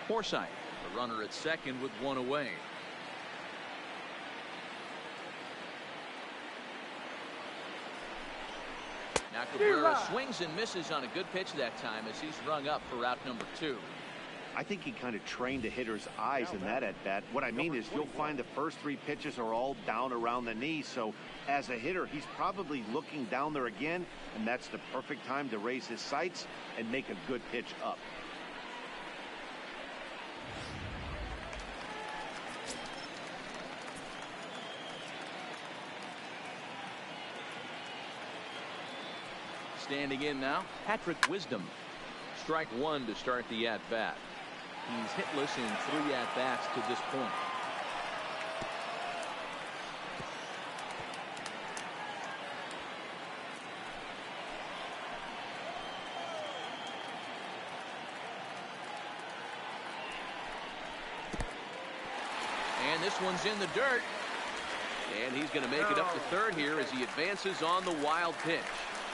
Forsythe, the runner at second with 1 away. Now Cabrera swings and misses on a good pitch that time as he's rung up for out number 2. I think he kind of trained the hitter's eyes in that at bat. What I mean is you'll find the first 3 pitches are all down around the knee. So as a hitter, he's probably looking down there again, and that's the perfect time to raise his sights and make a good pitch up. Standing in now, Patrick Wisdom. Strike one to start the at-bat. He's hitless in 3 at-bats to this point. And this one's in the dirt. And he's going to make it up to third here as he advances on the wild pitch.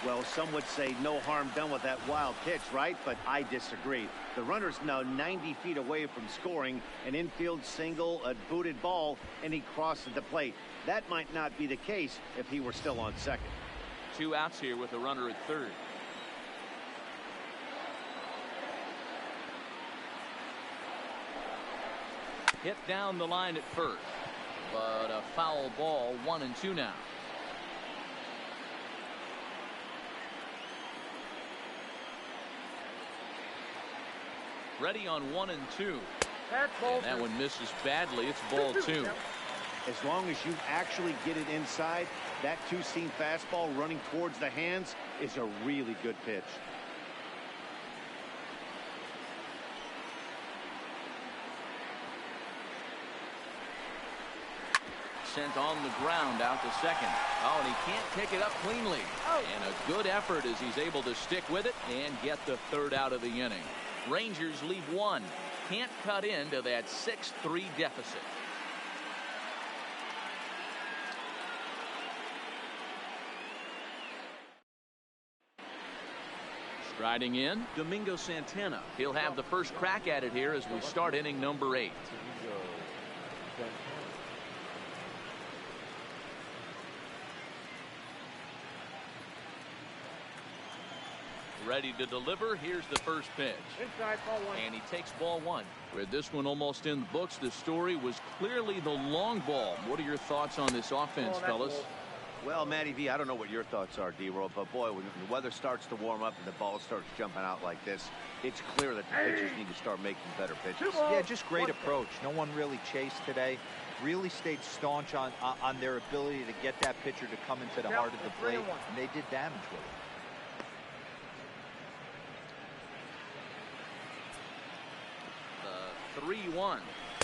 Well, some would say no harm done with that wild pitch, right? But I disagree. The runner's now 90 feet away from scoring an infield single, a booted ball, and he crosses the plate. That might not be the case if he were still on second. 2 outs here with a runner at third. Hit down the line at first, but a foul ball, 1-2 now. Ready on 1-2. And that one misses badly. It's ball 2. As long as you actually get it inside, that 2-seam fastball running towards the hands is a really good pitch. Sent on the ground out to second. Oh, and he can't pick it up cleanly. And a good effort as he's able to stick with it and get the 3rd out of the inning. Rangers lead 1. Can't cut into that 6-3 deficit. Striding in, Domingo Santana. He'll have the first crack at it here as we start inning number 8. Ready to deliver. Here's the first pitch. Inside, ball 1. And he takes ball 1. With this one almost in the books, the story was clearly the long ball. What are your thoughts on this offense, fellas? Well, Matty V, I don't know what your thoughts are, D-Roll, but boy, when the weather starts to warm up and the ball starts jumping out like this, it's clear that the pitchers need to start making better pitches. Yeah, just great approach. No one really chased today. Really stayed staunch on their ability to get that pitcher to come into the heart of the plate, and they did damage with it. The 3-1.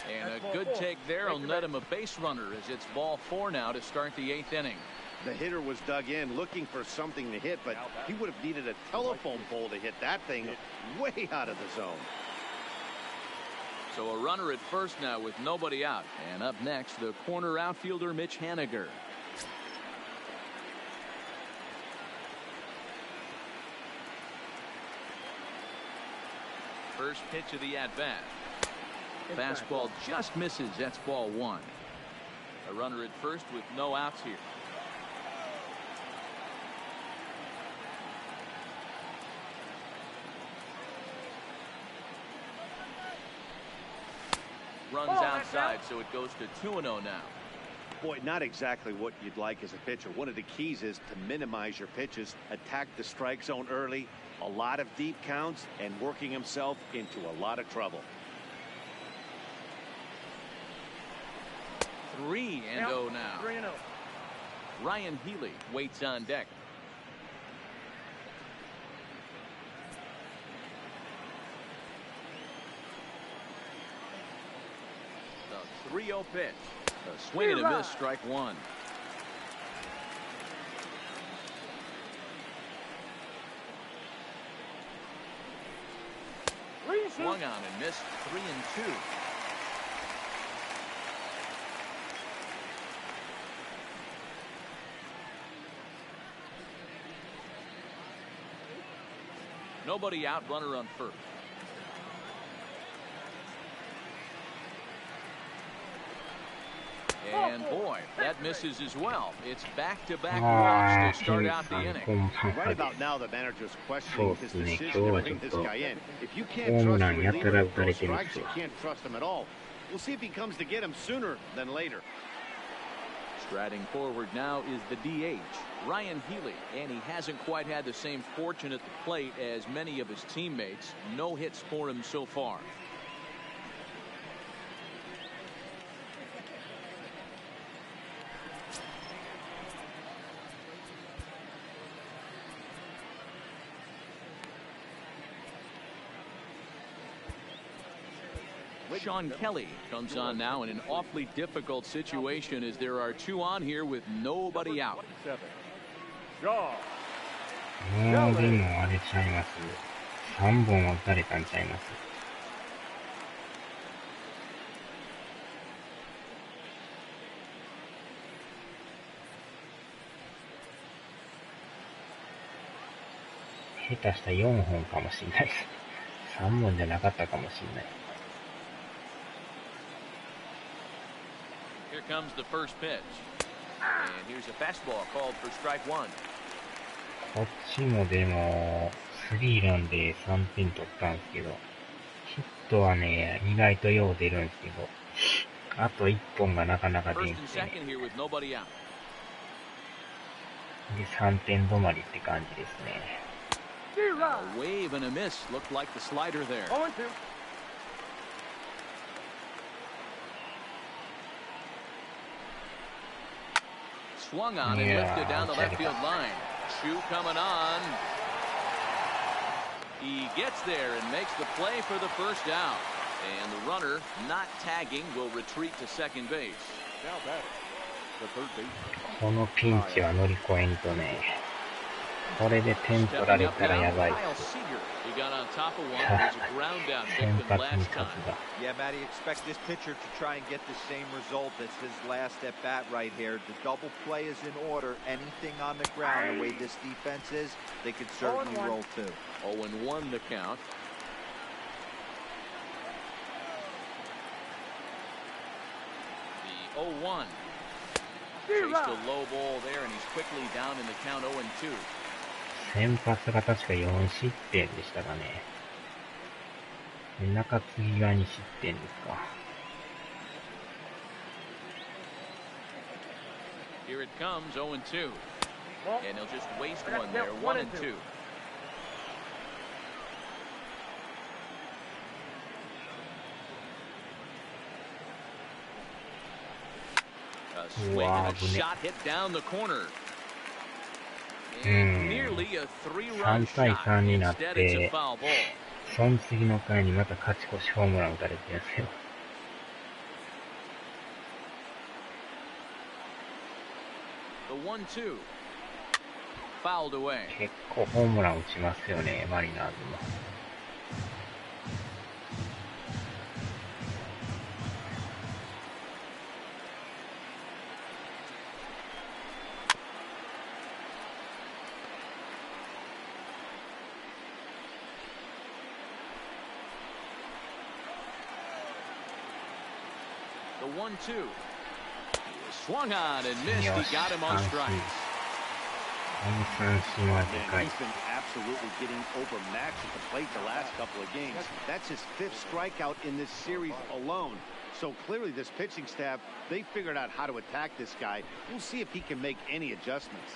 And a good take there will net him a base runner as it's ball 4 now to start the 8th inning. The hitter was dug in looking for something to hit, but he would have needed a telephone pole to hit that thing way out of the zone. So a runner at first now with nobody out. And up next, the corner outfielder Mitch Haniger. First pitch of the at-bat. Fastball just misses. That's ball 1. A runner at first with no outs here. Runs outside, so it goes to 2-0 now. Boy, not exactly what you'd like as a pitcher. One of the keys is to minimize your pitches, attack the strike zone early, a lot of deep counts, and working himself into a lot of trouble. 3-0 now. 3-0. Ryan Healy waits on deck. The 3-0 pitch. A swing and a miss, strike one. Swung on and missed 3-2. Nobody out, runner on first. And boy, that misses as well. It's back-to-back walks to start out the inning. Right about now, the manager's questioning his decision to bring this guy in. If you can't trust the reliever to throw strikes, you can't trust him at all. We'll see if he comes to get him sooner than later. Striding forward now is the DH, Ryan Healy, and he hasn't quite had the same fortune at the plate as many of his teammates. No hits for him so far. Sean Kelly comes on now in an awfully difficult situation as there are two on here with nobody out. もうでもあれちゃいます。3本は打たれたんちゃいます。下手したら4本かもしれないです。3本じゃなかったかもしれない。Here comes the first pitch. And here's a fastball called for strike one. こっちもでも、スリーランで3点取ったんですけど、ヒットはね、意外とよう出るんですけど、あと1本がなかなか出んくて、ね、で、3点止まりって感じですね。A wave and a miss looked like the slider there. Swung on and lifted down the left field line. Shoe coming on. He gets there and makes the play for the first out. And the runner, not tagging, will retreat to second base. Now batting, the third base. このピンチは乗り越えんとね、これで点取られたらやばいっす。先発に勝つが。Yeah, Matty, expect this pitcher to try and get the same result as his last at bat right here. The double play is in order. Anything on the ground, the way this defense is, they could certainly roll too. 0-1 the count. The 0-1. Chased a low ball there, and he's quickly down in the count 0-2. 先発が確か4失点でしたかね。で、中継ぎが2失点ですか。Here it comes, 0-2. And he'll just waste one there, 1-2. A swing and a shot hit down the corner. Nearly a 3-run 3対3 shot. になっ Instead, it's て a foul ball. その次の回にまた勝ち越しホームラン打たれてるんですよ。The 1-2. Fouled away. 結構ホームラン打ちますよね、マリナーズも。The 1-2. Swung on and missed. He got him on strikes. この三振はでかい。 He's been absolutely getting overmatched at the plate the last couple of games. That's his 5th strikeout in this series alone. So clearly this pitching staff, they figured out how to attack this guy. We'll see if he can make any adjustments.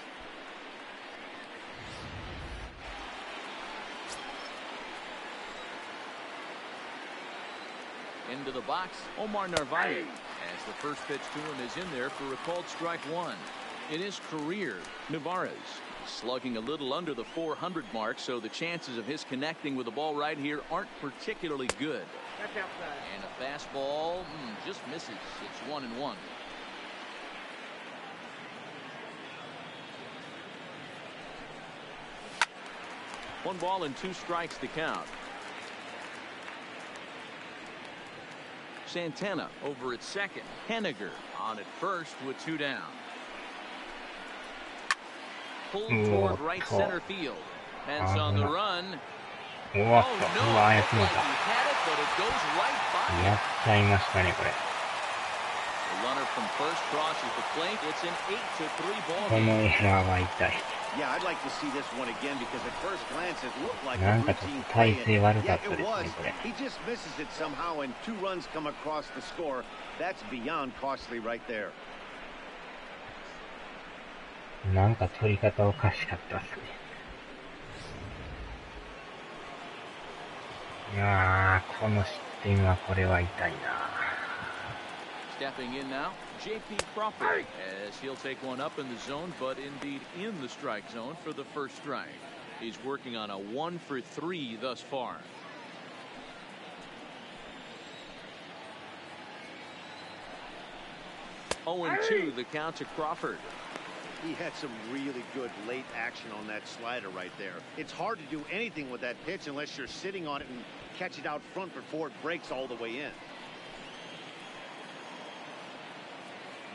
Into the box, Omar Narvaez, as the first pitch to him is in there for a called strike one. In his career, Narvaez slugging a little under the 400 mark, so the chances of his connecting with the ball right here aren't particularly good. That's outside. And a fastball just misses. It's 1-1. One ball and 2 strikes to count. Santana over at second. Henniger on at first with 2 down. Pulled toward right center field. Pence on the run. Oh no! He had it, but it goes right by. やっちゃいましたね、これ。 The runner from first crosses the plate. It's an 8-3 ball こ game. のエラーは痛い。 Yeah, I'd like to see this one again because at first glance it looked like な a んかちょっ routine と play. 体勢悪か Yeah, ったで it す was. ね、これ。 He just misses it somehow, and 2 runs come across the score. That's beyond costly right there. なんか取り方おかしかったっすね。いやー、この失点はこれは痛いな。 Stepping in now, J.P. Crawford, as he'll take one up in the zone, but indeed in the strike zone for the first strike. He's working on a 1-for-3 thus far. Oh, and 2 the count to Crawford. He had some really good late action on that slider right there. It's hard to do anything with that pitch unless you're sitting on it and catch it out front before it breaks all the way in.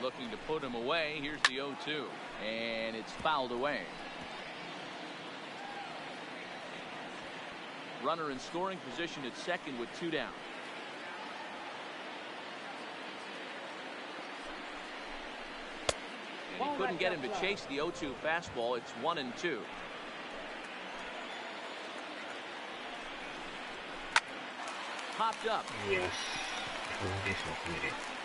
Looking to put him away. Here's the 0-2, and it's fouled away. Runner in scoring position at second with 2 down. And he couldn't get him to chase the 0-2 fastball. It's 1-2. Popped up. Yes. どうでしょう、これで。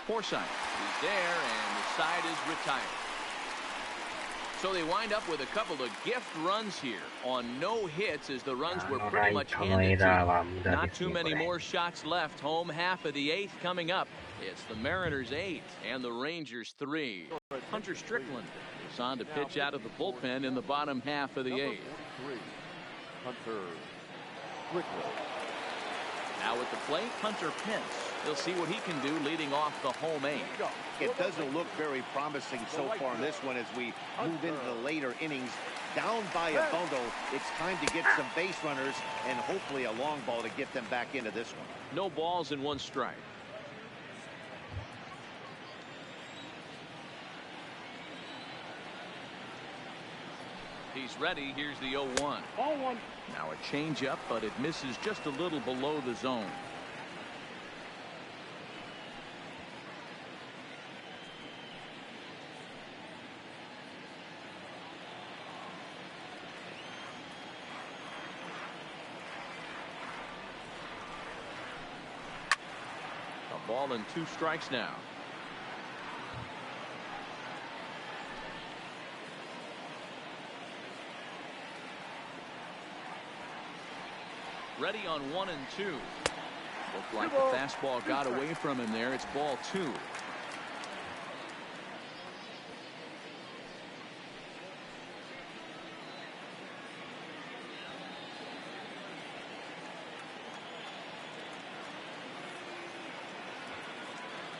Forsythe is there, and the side is retired. So they wind up with a couple of gift runs here on no hits as the runs were pretty much handed to them. Not too many more shots left. Home half of the 8th coming up. It's the Mariners 8 and the Rangers 3. Hunter Strickland is on to pitch out of the bullpen in the bottom half of the 8th. Hunter Strickland. Now at the plate, Hunter Pence. He'll see what he can do leading off the home 8. It doesn't look very promising so far in this one as we move into the later innings. Down by a bundle, it's time to get some base runners and hopefully a long ball to get them back into this one. No balls and 1 strike. He's ready. Here's the 0-1. Ball 1. Now a changeup, but it misses just a little below the zone. A ball and 2 strikes now. Ready on 1 and 2. Looked like the fastball got away from him there. It's ball 2.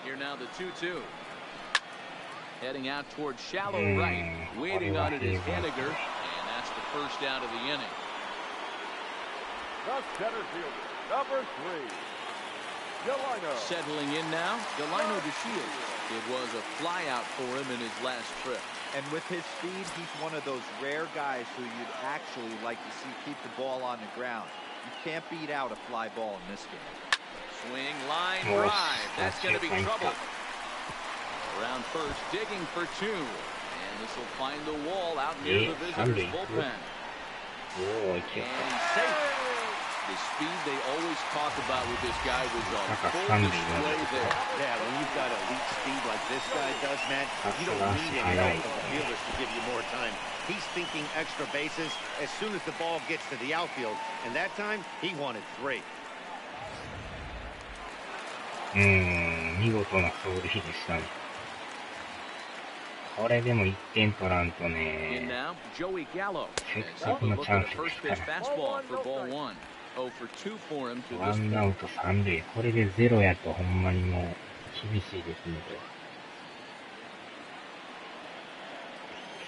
Here now the 2-2. Heading out towards shallow right. Waiting on it is Henniger. And that's the first out of the inning. The center fielder, number 3, Delino. Settling in now, Delino to shield. It was a flyout for him in his last trip. And with his speed, he's one of those rare guys who you'd actually like to see keep the ball on the ground. You can't beat out a fly ball in this game. Swing, line, drive. That's going to be trouble. Around first, digging for 2. And this will find the wall out near the visitor's bullpen. And safe. The speed they always talk about with this guy was on full display there. Yeah, when you've got elite speed like this guy does, Matt, you don't need any help from the fielders to give you more time. He's thinking extra bases as soon as the ball gets to the outfield, and that time he wanted 3. 見事な走塁でしたね。これでも1点取らんと In ね、 now, Joey Gallo. せっ As か he くの look チャ at ン the スで first すか pitch ら。 fastball for ball one. 0 for 2 for him to ワ this ンア point. ウト3塁。これでゼロやとほんまにもう厳しいですね。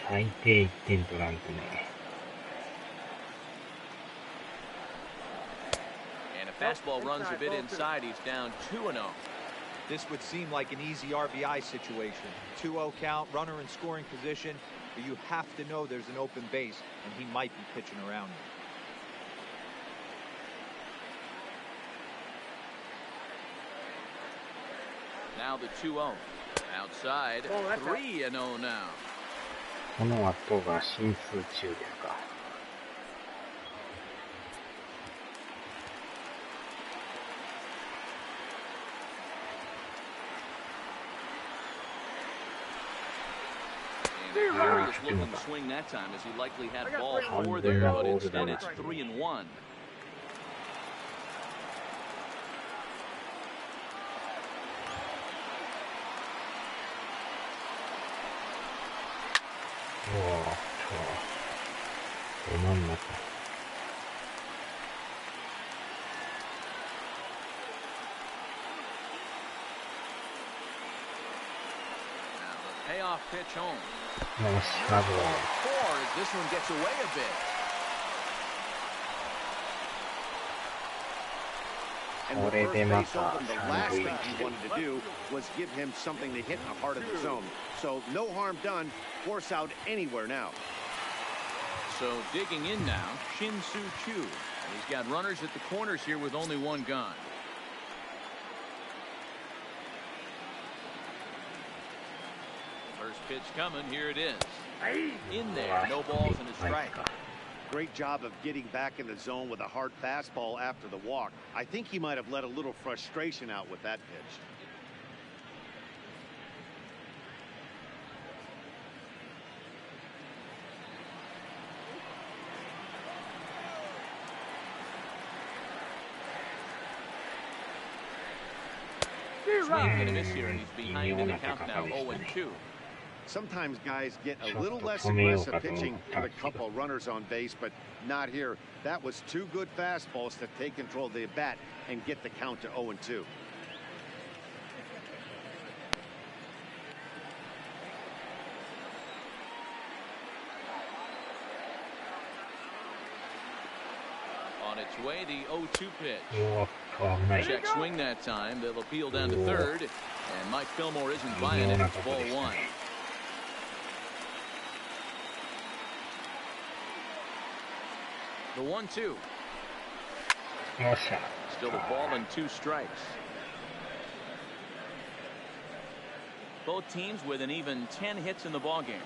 最低1点取らんとね。And a fastball runs a bit inside. He's down 2-0. This would seem like an easy RBI situation. 2-0 count, runner in scoring position, but you have to know there's an open base, and he might be pitching around you. Now the 2-0. Outside, 3-0 now. この後が進数中ですか。And a curious looking swing that time as he likely had ball 4 there, but instead it's 3-1. Payoff pitch home. よし、まず Ball 4 as this one gets away a bit. And with first base open, the last thing he wanted to do was give him something to hit in the heart of the zone. So no harm done. Force out anywhere now. So digging in now, Shin-Soo Choo. He's got runners at the corners here with only one gone. First pitch coming, here it is. In there, no balls and a strike. Great job of getting back in the zone with a hard fastball after the walk. I think he might have let a little frustration out with that pitch. Swing and a miss here, and he's behind in the count now, 0-2. Sometimes guys get a little less aggressive pitching with a couple runners on base, but not here. That was two good fastballs to take control of the bat and get the count to 0-2. On its way, the 0-2 pitch. Check swing that time. They'll appeal down to third, and Mike Fillmore isn't buying it. It's ball one. The 1-2. Still the ball and 2 strikes. Both teams with an even 10 hits in the ballgame.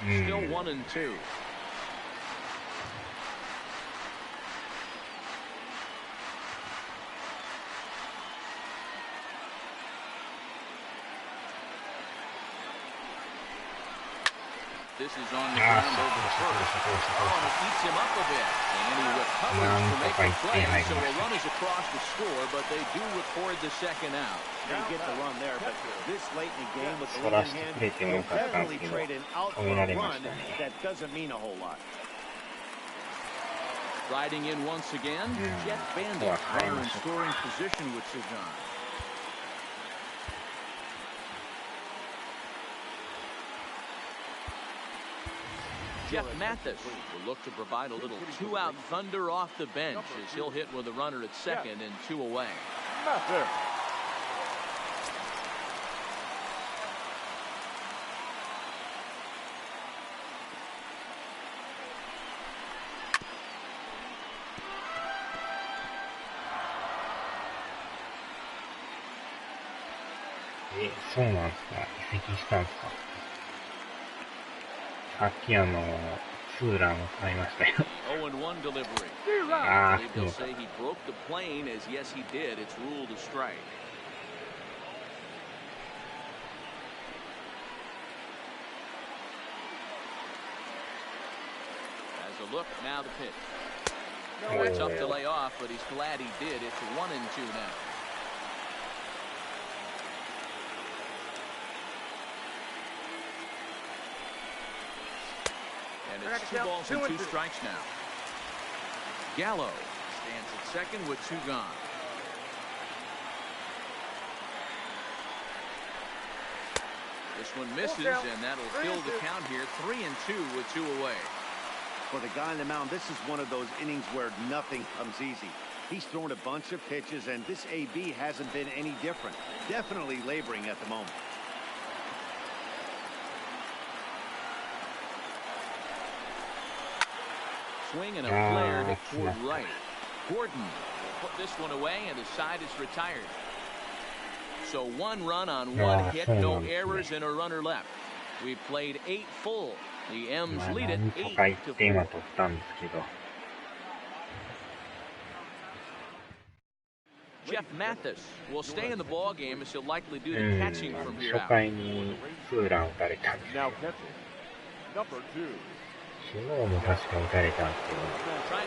Still 1-2. This is on the ground over the first. Oh, and it eats him up a bit. And he recovers to make the play. So a run is across the score, but they do record the second out. They get the run there, but this late in the game with the lead in hand, they'll definitely trade an out for a run that doesn't mean a whole lot. Riding in once again, Jeff Bandit, runner in scoring position with Sagan. Jeff Mathis will look to provide a little 2-out thunder off the bench as he'll hit with a runner at second and 2 away. Mathis. Eh, そうなんですか。移籍したんですか。さっきツーランを買いましたよ。0-1 delivery. ああ、そう They'll か。 say he broke the plane as yes he did. It's ruled a strike. As a look, now the pitch. Tough to lay off, but he's glad he did. It's 1-2 now. And it's 2 balls and 2 strikes now. Gallo stands at second with 2 gone. This one misses, and that'll kill the count here. 3-2 with 2 away. For the guy on the mound, this is one of those innings where nothing comes easy. He's thrown a bunch of pitches, and this AB hasn't been any different. Definitely laboring at the moment. Swing and a flare hit toward right. Gordon will put this one away, and his side is retired. So 1 run on 1 hit, no errors, and a runner left. We've played 8 full. The M's lead it 8-4. Jeff Mathis will stay in the ball game as he'll likely do the catching from here out. Now catching, number 2. Trying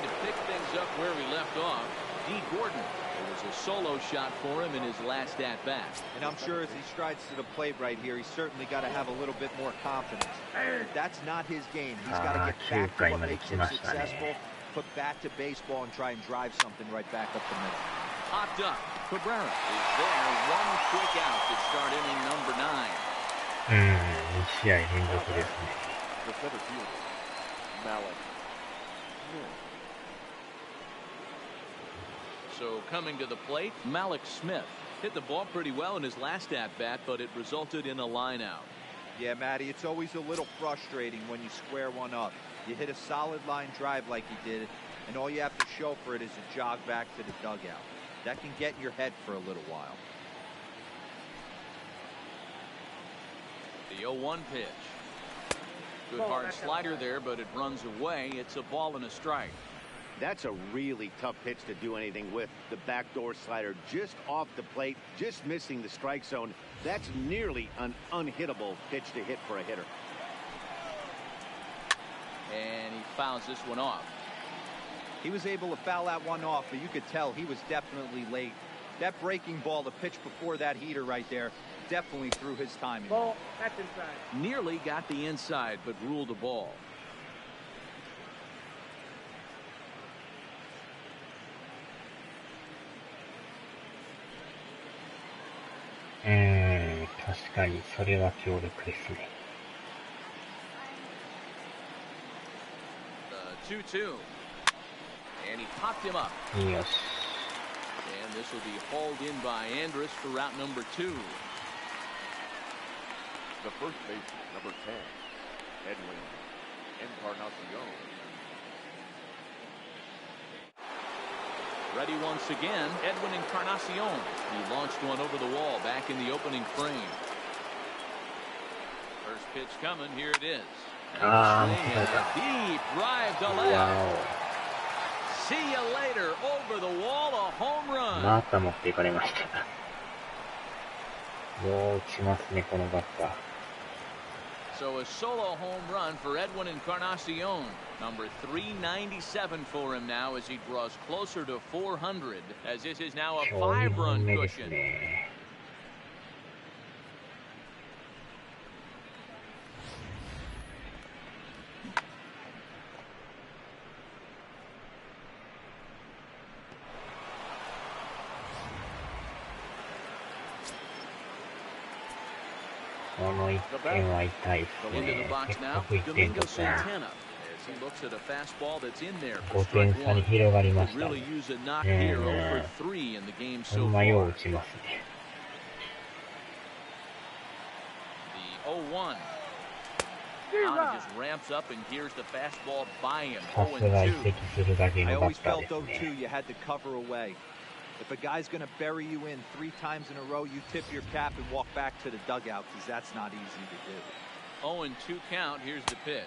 to pick things up where we left off. D. Gordon. It was a solo shot for him in his last at-bat. And I'm sure as he strides to the plate right here, he's certainly got to have a little bit more confidence. That's not his game. He's got to get back to what makes him successful, put bat to baseball, and try and drive something right back up the middle. Popped up. Cabrera is there. 1 quick out to start inning number 9. The center fielder, Malik. So coming to the plate, Malik Smith hit the ball pretty well in his last at-bat, but it resulted in a line out. Yeah, Matty, it's always a little frustrating when you square one up. You hit a solid line drive like he did, and all you have to show for it is a jog back to the dugout. That can get in your head for a little while. The 0-1 pitch. Good hard slider there, but it runs away. It's a ball and a strike. That's a really tough pitch to do anything with. The backdoor slider just off the plate, just missing the strike zone. That's nearly an unhittable pitch to hit for a hitter. And he fouls this one off. He was able to foul that one off, but you could tell he was definitely late. That breaking ball, the pitch before that heater right there, definitely threw his timing. Ball, that's inside. Nearly got the inside, but ruled a ball. Mm, 確かにそれは強力ですね。The 2-2. And he popped him up. よし。And this will be hauled in by Andrus for route number 2. The first baseman, number 10, Edwin Encarnacion. Ready once again, Edwin Encarnacion. He launched one over the wall back in the opening frame. First pitch coming, here it is. And deep drive to left. Wow. See you later, over the wall, a home run. また持っていかれました。よう打ちますね、このバッター。So a solo home run for Edwin Encarnacion. Number 397 for him now as he draws closer to 400, as this is now a 5-run cushion. Into the box now, Domingo Santana. He looks at a fastball that's in there for strike 1. Could really use a knock here. 0 for 3 in the game so far. The 0-1. Allen just ramps up and hears the fastball by him. さすが移籍するだけ I のバ always ッター felt です though ね。too you had to cover away. If a guy's going to bury you in 3 times in a row, you tip your cap and walk back to the dugout because that's not easy to do. 0-2 count. Here's the pitch.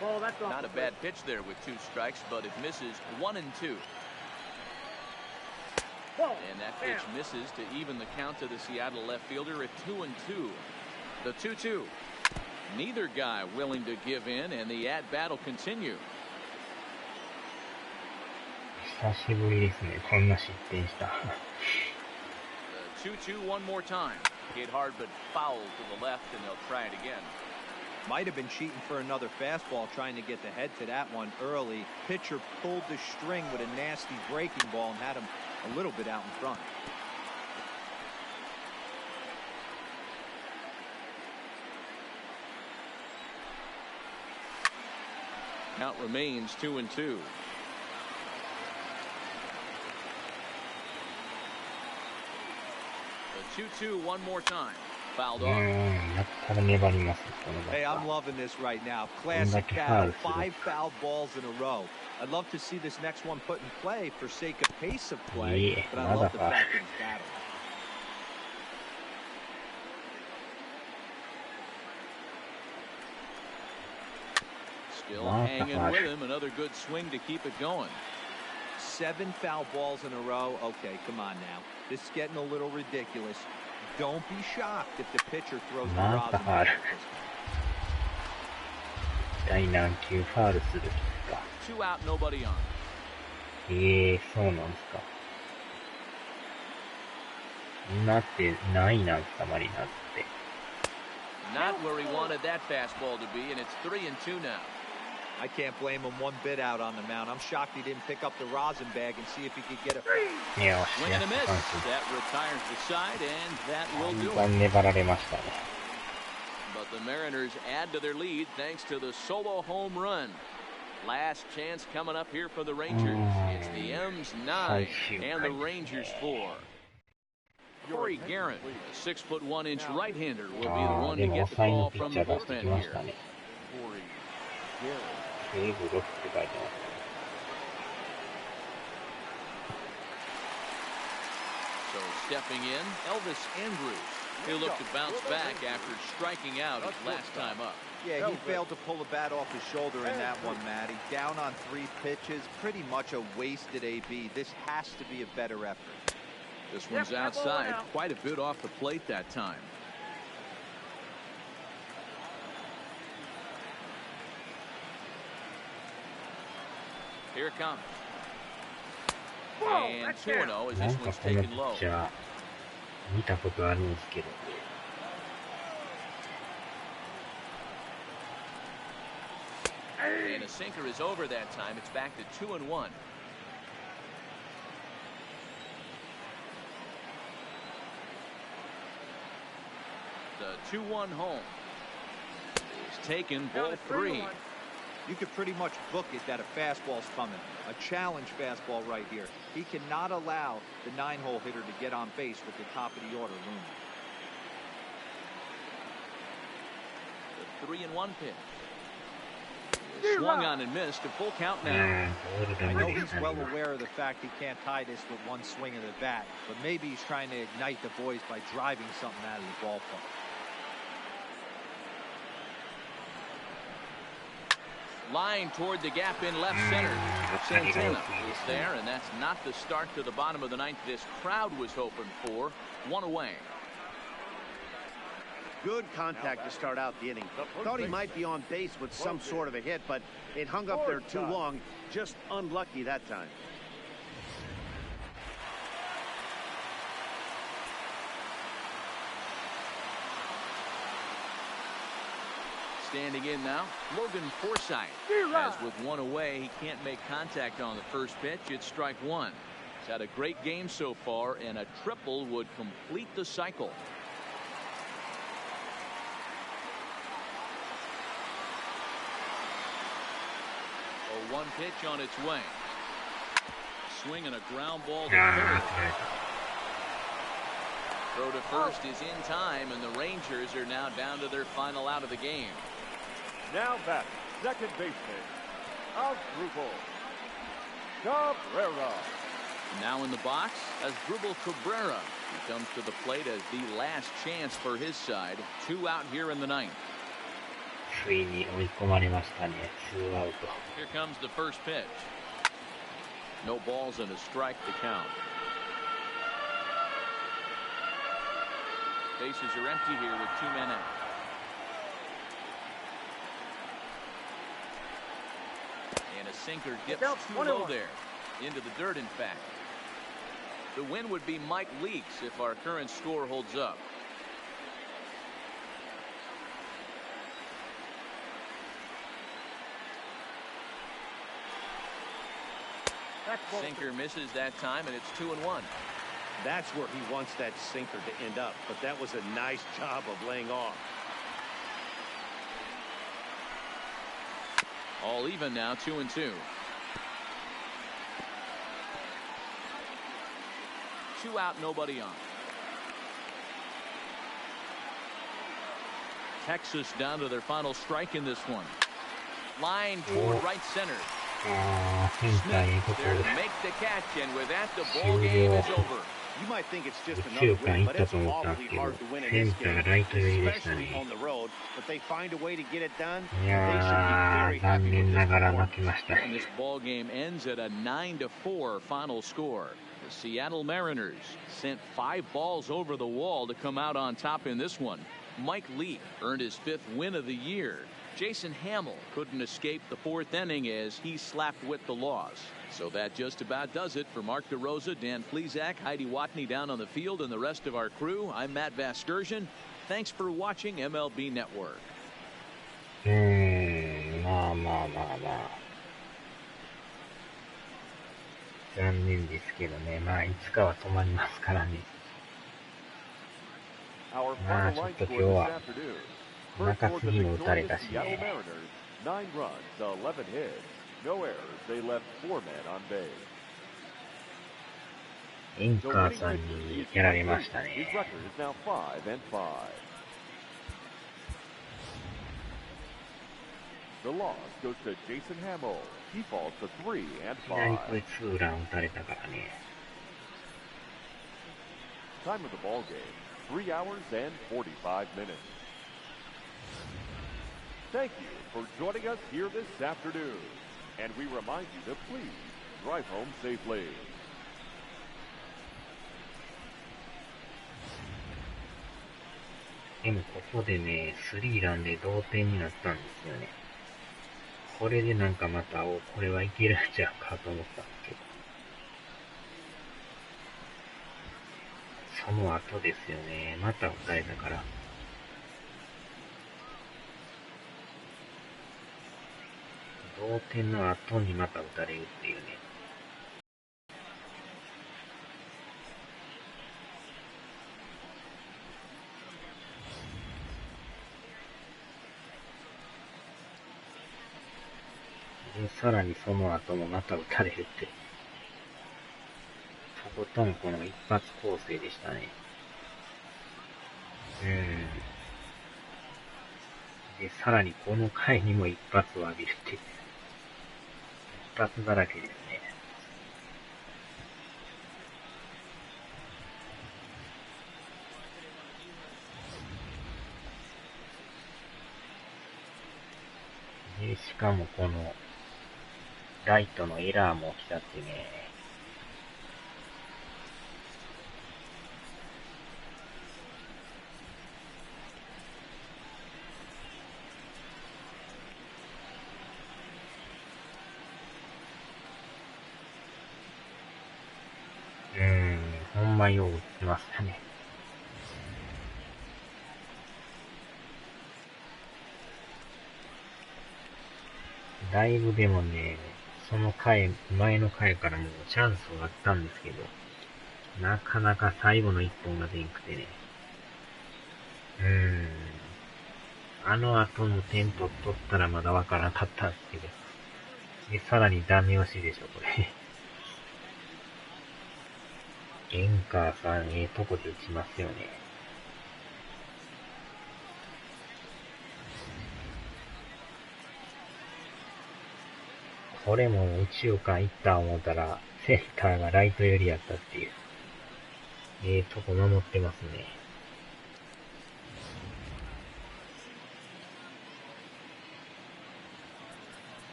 Ball, that's Not a bad pitch there with 2 strikes, but it misses 1-2. Ball. And that pitch misses to even the count to the Seattle left fielder at 2-2. The 2-2. Neither guy willing to give in, and the at-bat will continue. 久しぶりですね、こんな失点した。The 2-2 one more time. Hit hard but foul to the left, and they'll try it again. Might have been cheating for another fastball, trying to get the head to that one early. Pitcher pulled the string with a nasty breaking ball and had him a little bit out in front. Count remains 2-2. The 2-2 one more time. Fouled off. Hey, I'm loving this right now. Classic battle. 5 foul balls in a row. I'd love to see this next one put in play for sake of pace of play, but I love the fact that it's battle. Still hanging with him. Another good swing to keep it going. 7 foul balls in a row. Okay, come on now. This is getting a little ridiculous. Don't be shocked if the pitcher throws the rosin back. 第何球ファウルするんですか。 2 out, nobody on. そうなんですか。なってないなんすか、マリナーズって。Not where he wanted that fastball to be, and it's 3-2 now. I can't blame him one bit out on the mound. I'm shocked he didn't pick up the rosin bag and see if he could get a swing and a miss. That retires the side, and that will do it. 粘られましたね。 But the Mariners add to their lead thanks to the solo home run. Last chance coming up here for the Rangers. It's the M's 9 and the Rangers 4. Corey Guerin, a 6'1" right-hander, will be the one to get the call from the bullpen here. Corey Guerin. セーブ6って書いてます。 So stepping in, Elvis Andrews. He'll look to bounce back after striking out his last time up. Yeah, he failed to pull the bat off his shoulder in that one, Matty. Down on 3 pitches, pretty much a wasted AB. This has to be a better effort. This one's outside, quite a bit off the plate that time. Here it comes. And 2-0 as this one's taken low. 見たことあるんですけど。 And a sinker is over that time. It's back to 2-1. The 2-1 home is taken, ball 3. You could pretty much book it that a fastball's coming. A challenge fastball right here. He cannot allow the 9-hole hitter to get on base with the top of the order looming. The 3-1 pitch. Swung on and missed. A full count now. I know he's well aware of the fact he can't tie this with one swing of the bat, but maybe he's trying to ignite the boys by driving something out of the ballpark. Line toward the gap in left center. Santana is there, and that's not the start to the bottom of the 9th this crowd was hoping for. 1 away. Good contact to start out the inning. Thought he might be on base with some sort of a hit, but it hung up there too long. Just unlucky that time. Standing in now, Logan Forsythe. As with 1 away, he can't make contact on the first pitch. It's strike 1. He's had a great game so far, and a triple would complete the cycle. A 1 pitch on its way. Swing and a ground ball to third. Throw to first is in time, and the Rangers are now down to their final out of the game. Now back, second baseman, Asdrubal Cabrera. Now in the box, Asdrubal Cabrera. He comes to the plate as the last chance for his side. 2 out here in the 9th. ついに追い込まれましたね。2アウト。 Here comes the first pitch. No balls and a strike to count. Bases are empty here with 2 men out. And a sinker dips too low there. Into the dirt, in fact. The win would be Mike Leakes if our current score holds up. Sinker misses that time, and it's 2-1. That's where he wants that sinker to end up, but that was a nice job of laying off. All even now, 2-2. 2 out, nobody on. Texas down to their final strike in this one. Line toward right center. Smith there to make the catch, and with that, the ball game is over. You might think it's just another win, but it's awfully hard to win in this game, especially on the road. But they find a way to get it done. They should be very happy with this performance. And this ball game ends at a 9-4 final score. The Seattle Mariners sent 5 balls over the wall to come out on top in this one. Mike Leake earned his 5th win of the year. Jason Hamill couldn't escape the 4th inning as he slapped with the loss. So that just about does it for Mark DeRosa, Dan Plesac, Heidi Watney down on the field, and the rest of our crew. I'm Matt Vasgersian. Thanks for watching MLB Network. まあまあまあまあ。残念ですけどね。まあ、いつかは止まりますからね。まあ、ちょっと今日は、中継ぎも打たれたしね。9 runs, 11 hits, no errors. They left 4 men on base. エンカーさんにやられましたね。His record is now 5-5. The loss goes to Jason Hamill. He falls to 3-5. いきなりこれツーラン打たれたからね。Time of the ball game, 3 hours and 45 minutes. Thank you for joining us here this afternoon. And we remind you to please drive home safely. でもここでね、スリーランで同点になったんですよね。これでなんかまた、これはいけるんちゃうかと思ったんですけど。その後ですよね。また打たれたから。同点の後にまた打たれるっていうね。で、さらにその後もまた打たれるって。とことんこの一発攻勢でしたね。で、さらにこの回にも一発を浴びるって。一発だらけですね。で、しかもこの、ライトのエラーも起きたってね。ほんまよう打ってましたね。だいぶでもね、その回、前の回からもうチャンスはあったんですけど、なかなか最後の一本が出んくてね。あの後の点取ったらまだわからなかったんですけど。で、さらにダメ押しでしょ、これ。エンカーさん、とこで打ちますよね。これも右中間行った思ったら、センターがライト寄りやったっていう。とこ守ってますね。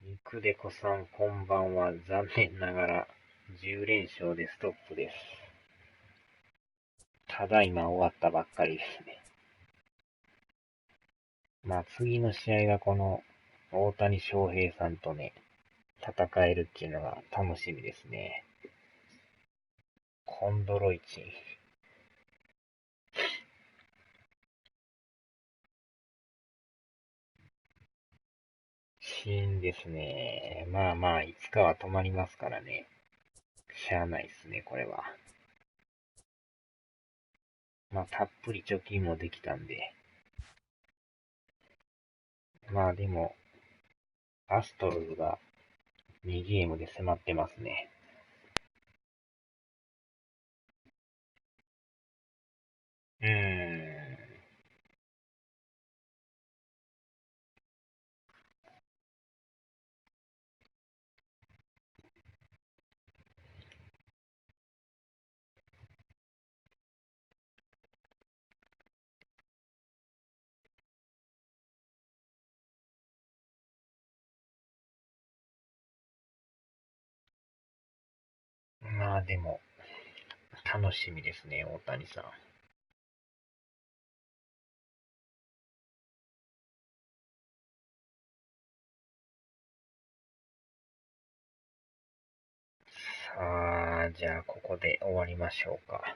肉でこさんこんばんは。残念ながら10連勝でストップです。ただいま終わったばっかりですね。まあ次の試合がこの大谷翔平さんとね、戦えるっていうのが楽しみですね。コンドロイチン。死因ですね。まあまあ、いつかは止まりますからね。しゃあないっすね、これは。まあ、たっぷり貯金もできたんで。まあでも、アストロズが2ゲームで迫ってますね。まあでも、楽しみですね、大谷さん。さあ、じゃあここで終わりましょうか。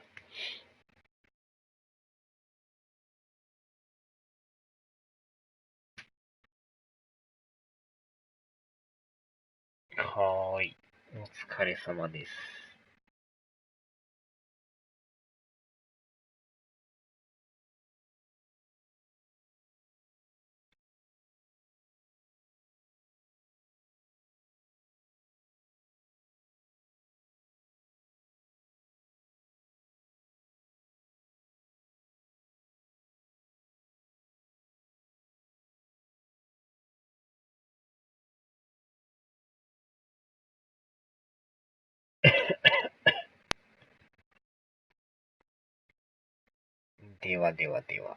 はーい。お疲れ様です。ではではでは。